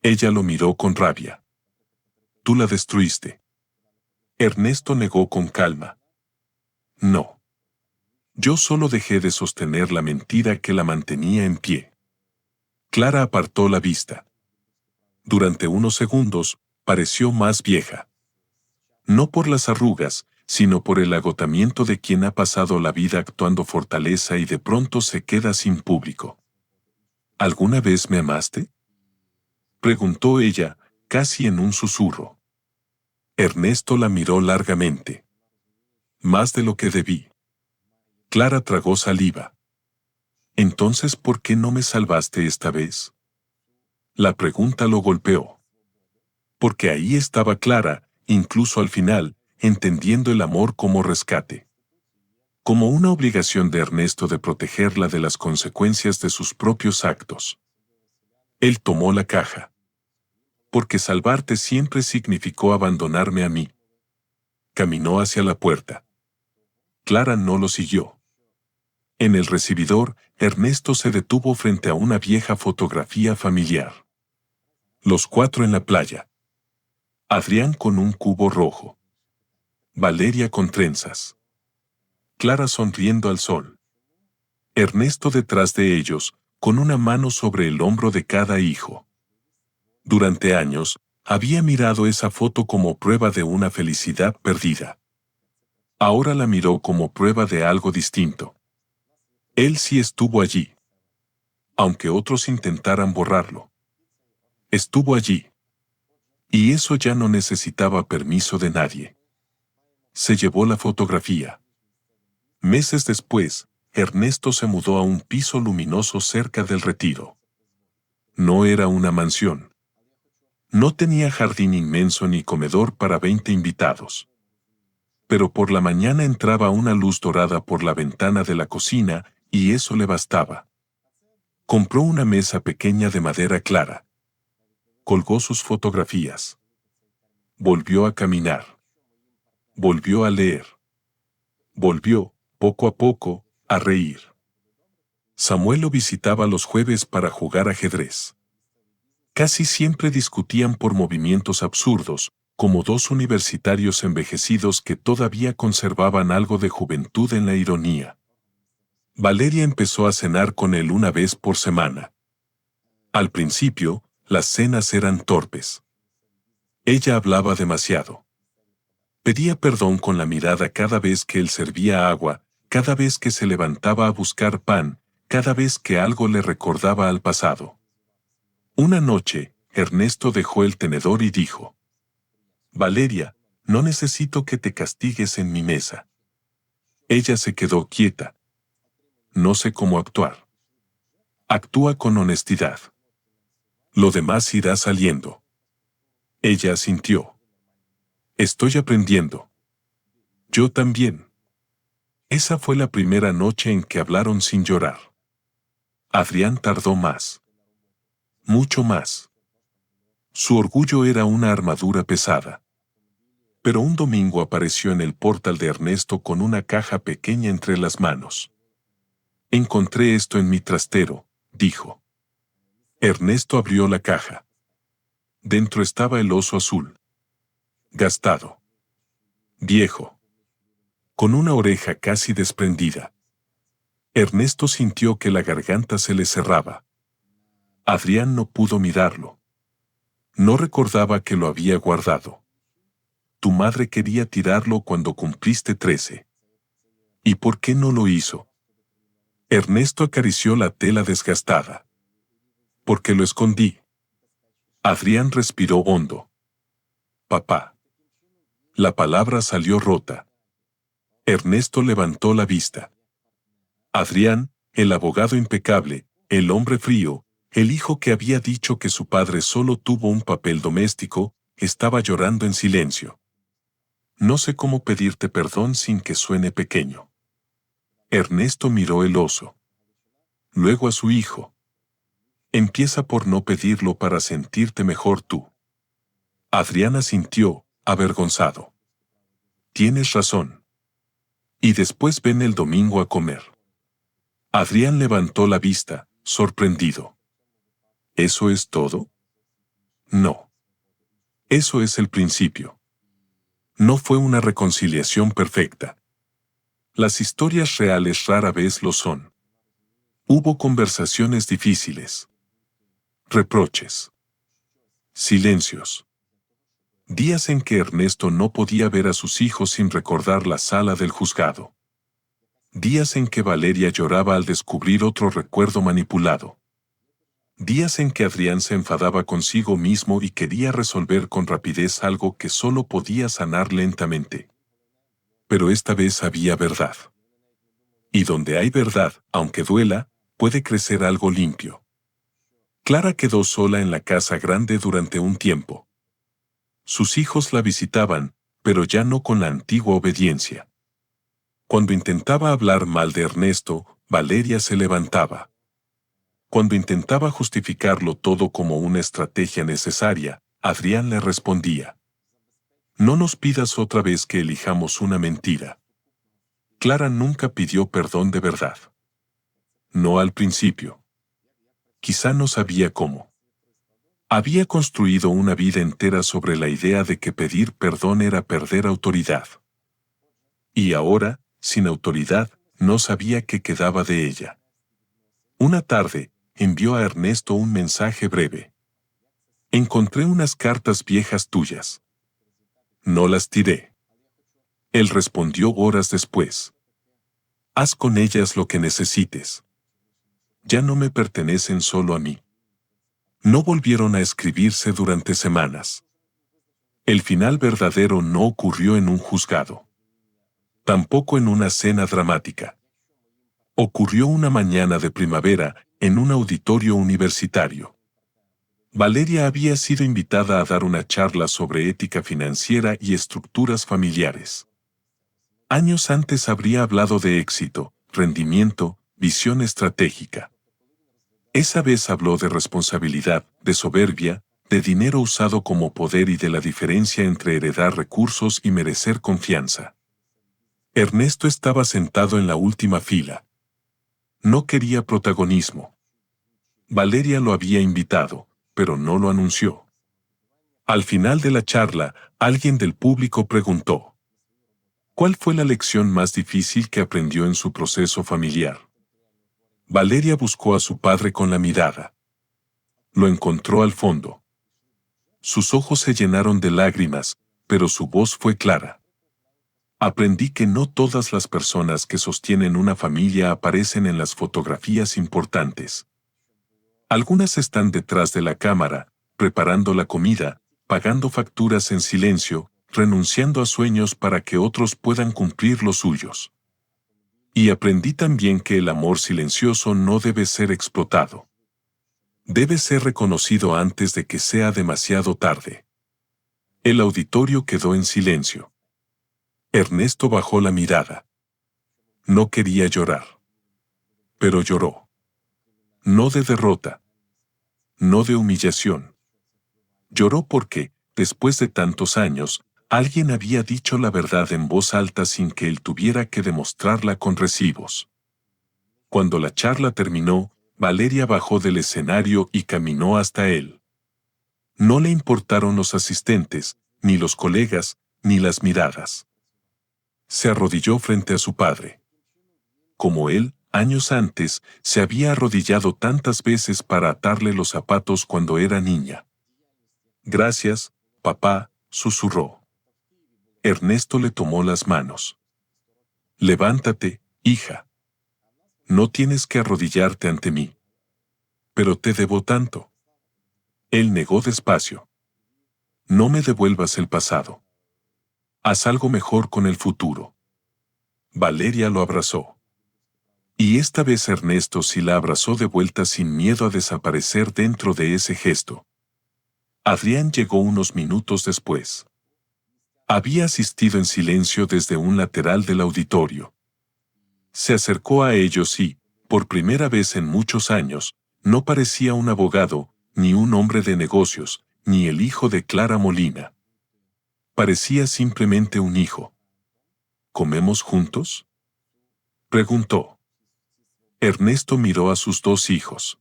Ella lo miró con rabia. «Tú la destruiste». Ernesto negó con calma. «No. Yo solo dejé de sostener la mentira que la mantenía en pie». Clara apartó la vista. Durante unos segundos, pareció más vieja. No por las arrugas, sino por el agotamiento de quien ha pasado la vida actuando fortaleza y de pronto se queda sin público. «¿Alguna vez me amaste?», preguntó ella, casi en un susurro. Ernesto la miró largamente. «Más de lo que debí». Clara tragó saliva. «Entonces, ¿por qué no me salvaste esta vez?». La pregunta lo golpeó. Porque ahí estaba Clara, incluso al final, entendiendo el amor como rescate. Como una obligación de Ernesto de protegerla de las consecuencias de sus propios actos. Él tomó la caja. «Porque salvarte siempre significó abandonarme a mí». Caminó hacia la puerta. Clara no lo siguió. En el recibidor, Ernesto se detuvo frente a una vieja fotografía familiar. Los cuatro en la playa. Adrián con un cubo rojo. Valeria con trenzas. Clara sonriendo al sol. Ernesto detrás de ellos, con una mano sobre el hombro de cada hijo. Durante años, había mirado esa foto como prueba de una felicidad perdida. Ahora la miró como prueba de algo distinto. Él sí estuvo allí. Aunque otros intentaran borrarlo. Estuvo allí. Y eso ya no necesitaba permiso de nadie. Se llevó la fotografía. Meses después, Ernesto se mudó a un piso luminoso cerca del Retiro. No era una mansión. No tenía jardín inmenso ni comedor para 20 invitados. Pero por la mañana entraba una luz dorada por la ventana de la cocina, y eso le bastaba. Compró una mesa pequeña de madera clara. Colgó sus fotografías. Volvió a caminar. Volvió a leer. Volvió, poco a poco, a reír. Samuel lo visitaba los jueves para jugar ajedrez. Casi siempre discutían por movimientos absurdos, como dos universitarios envejecidos que todavía conservaban algo de juventud en la ironía. Valeria empezó a cenar con él una vez por semana. Al principio, las cenas eran torpes. Ella hablaba demasiado. Pedía perdón con la mirada cada vez que él servía agua, cada vez que se levantaba a buscar pan, cada vez que algo le recordaba al pasado. Una noche, Ernesto dejó el tenedor y dijo: «Valeria, no necesito que te castigues en mi mesa». Ella se quedó quieta. No sé cómo actuar. Actúa con honestidad. Lo demás irá saliendo. Ella asintió. Estoy aprendiendo. Yo también. Esa fue la primera noche en que hablaron sin llorar. Adrián tardó más. Mucho más. Su orgullo era una armadura pesada. Pero un domingo apareció en el portal de Ernesto con una caja pequeña entre las manos. «Encontré esto en mi trastero», dijo. Ernesto abrió la caja. Dentro estaba el oso azul. Gastado. Viejo. Con una oreja casi desprendida. Ernesto sintió que la garganta se le cerraba. Adrián no pudo mirarlo. No recordaba que lo había guardado. Tu madre quería tirarlo cuando cumpliste 13. ¿Y por qué no lo hizo? Ernesto acarició la tela desgastada. Porque lo escondí. Adrián respiró hondo. Papá. La palabra salió rota. Ernesto levantó la vista. Adrián, el abogado impecable, el hombre frío, el hijo que había dicho que su padre solo tuvo un papel doméstico, estaba llorando en silencio. No sé cómo pedirte perdón sin que suene pequeño. Ernesto miró el oso. Luego a su hijo. Empieza por no pedirlo para sentirte mejor tú. Adrián asintió, avergonzado. Tienes razón. Y después ven el domingo a comer. Adrián levantó la vista, sorprendido. ¿Eso es todo? No. Eso es el principio. No fue una reconciliación perfecta. Las historias reales rara vez lo son. Hubo conversaciones difíciles. Reproches. Silencios. Días en que Ernesto no podía ver a sus hijos sin recordar la sala del juzgado. Días en que Valeria lloraba al descubrir otro recuerdo manipulado. Días en que Adrián se enfadaba consigo mismo y quería resolver con rapidez algo que solo podía sanar lentamente. Pero esta vez había verdad. Y donde hay verdad, aunque duela, puede crecer algo limpio. Clara quedó sola en la casa grande durante un tiempo. Sus hijos la visitaban, pero ya no con la antigua obediencia. Cuando intentaba hablar mal de Ernesto, Valeria se levantaba. Cuando intentaba justificarlo todo como una estrategia necesaria, Adrián le respondía: «No nos pidas otra vez que elijamos una mentira». Clara nunca pidió perdón de verdad. No al principio. Quizá no sabía cómo. Había construido una vida entera sobre la idea de que pedir perdón era perder autoridad. Y ahora, sin autoridad, no sabía qué quedaba de ella. Una tarde, envió a Ernesto un mensaje breve. «Encontré unas cartas viejas tuyas. No las tiré». Él respondió horas después: «Haz con ellas lo que necesites. Ya no me pertenecen solo a mí». No volvieron a escribirse durante semanas. El final verdadero no ocurrió en un juzgado. Tampoco en una cena dramática. Ocurrió una mañana de primavera, en un auditorio universitario. Valeria había sido invitada a dar una charla sobre ética financiera y estructuras familiares. Años antes habría hablado de éxito, rendimiento, visión estratégica. Esa vez habló de responsabilidad, de soberbia, de dinero usado como poder y de la diferencia entre heredar recursos y merecer confianza. Ernesto estaba sentado en la última fila. No quería protagonismo. Valeria lo había invitado, pero no lo anunció. Al final de la charla, alguien del público preguntó: ¿cuál fue la lección más difícil que aprendió en su proceso familiar? Valeria buscó a su padre con la mirada. Lo encontró al fondo. Sus ojos se llenaron de lágrimas, pero su voz fue clara. Aprendí que no todas las personas que sostienen una familia aparecen en las fotografías importantes. Algunas están detrás de la cámara, preparando la comida, pagando facturas en silencio, renunciando a sueños para que otros puedan cumplir los suyos. Y aprendí también que el amor silencioso no debe ser explotado. Debe ser reconocido antes de que sea demasiado tarde. El auditorio quedó en silencio. Ernesto bajó la mirada. No quería llorar. Pero lloró. No de derrota. No de humillación. Lloró porque, después de tantos años, alguien había dicho la verdad en voz alta sin que él tuviera que demostrarla con recibos. Cuando la charla terminó, Valeria bajó del escenario y caminó hasta él. No le importaron los asistentes, ni los colegas, ni las miradas. Se arrodilló frente a su padre. Como él, años antes, se había arrodillado tantas veces para atarle los zapatos cuando era niña. Gracias, papá, susurró. Ernesto le tomó las manos. Levántate, hija. No tienes que arrodillarte ante mí. Pero te debo tanto. Él negó despacio. No me devuelvas el pasado. Haz algo mejor con el futuro. Valeria lo abrazó. Y esta vez Ernesto sí la abrazó de vuelta sin miedo a desaparecer dentro de ese gesto. Adrián llegó unos minutos después. Había asistido en silencio desde un lateral del auditorio. Se acercó a ellos y, por primera vez en muchos años, no parecía un abogado, ni un hombre de negocios, ni el hijo de Clara Molina. Parecía simplemente un hijo. ¿Comemos juntos?, preguntó. Ernesto miró a sus dos hijos.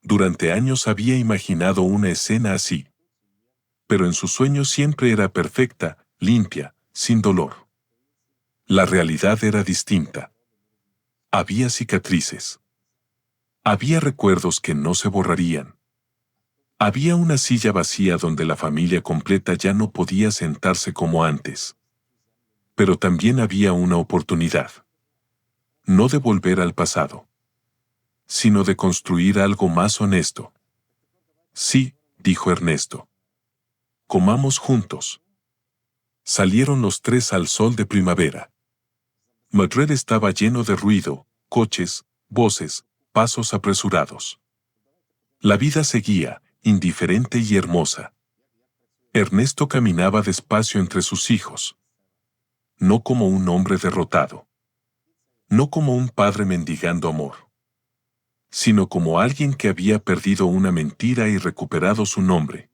Durante años había imaginado una escena así. Pero en sus sueños siempre era perfecta, limpia, sin dolor. La realidad era distinta. Había cicatrices. Había recuerdos que no se borrarían. Había una silla vacía donde la familia completa ya no podía sentarse como antes. Pero también había una oportunidad. No de volver al pasado, sino de construir algo más honesto. Sí, dijo Ernesto. Comamos juntos. Salieron los tres al sol de primavera. Madrid estaba lleno de ruido, coches, voces, pasos apresurados. La vida seguía, indiferente y hermosa. Ernesto caminaba despacio entre sus hijos. No como un hombre derrotado. No como un padre mendigando amor. Sino como alguien que había perdido una mentira y recuperado su nombre.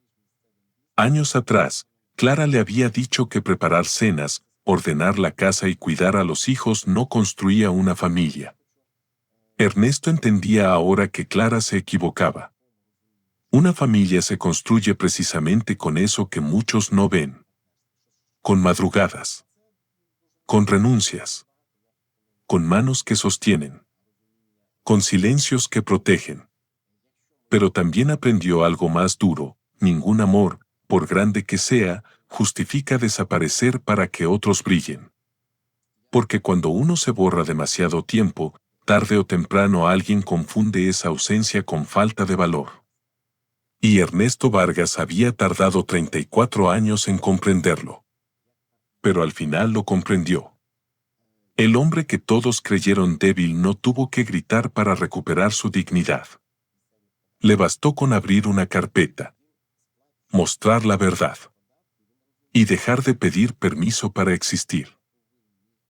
Años atrás, Clara le había dicho que preparar cenas, ordenar la casa y cuidar a los hijos no construía una familia. Ernesto entendía ahora que Clara se equivocaba. Una familia se construye precisamente con eso que muchos no ven. Con madrugadas. Con renuncias. Con manos que sostienen. Con silencios que protegen. Pero también aprendió algo más duro: ningún amor, por grande que sea, justifica desaparecer para que otros brillen. Porque cuando uno se borra demasiado tiempo, tarde o temprano alguien confunde esa ausencia con falta de valor. Y Ernesto Vargas había tardado 34 años en comprenderlo. Pero al final lo comprendió. El hombre que todos creyeron débil no tuvo que gritar para recuperar su dignidad. Le bastó con abrir una carpeta. Mostrar la verdad. Y dejar de pedir permiso para existir.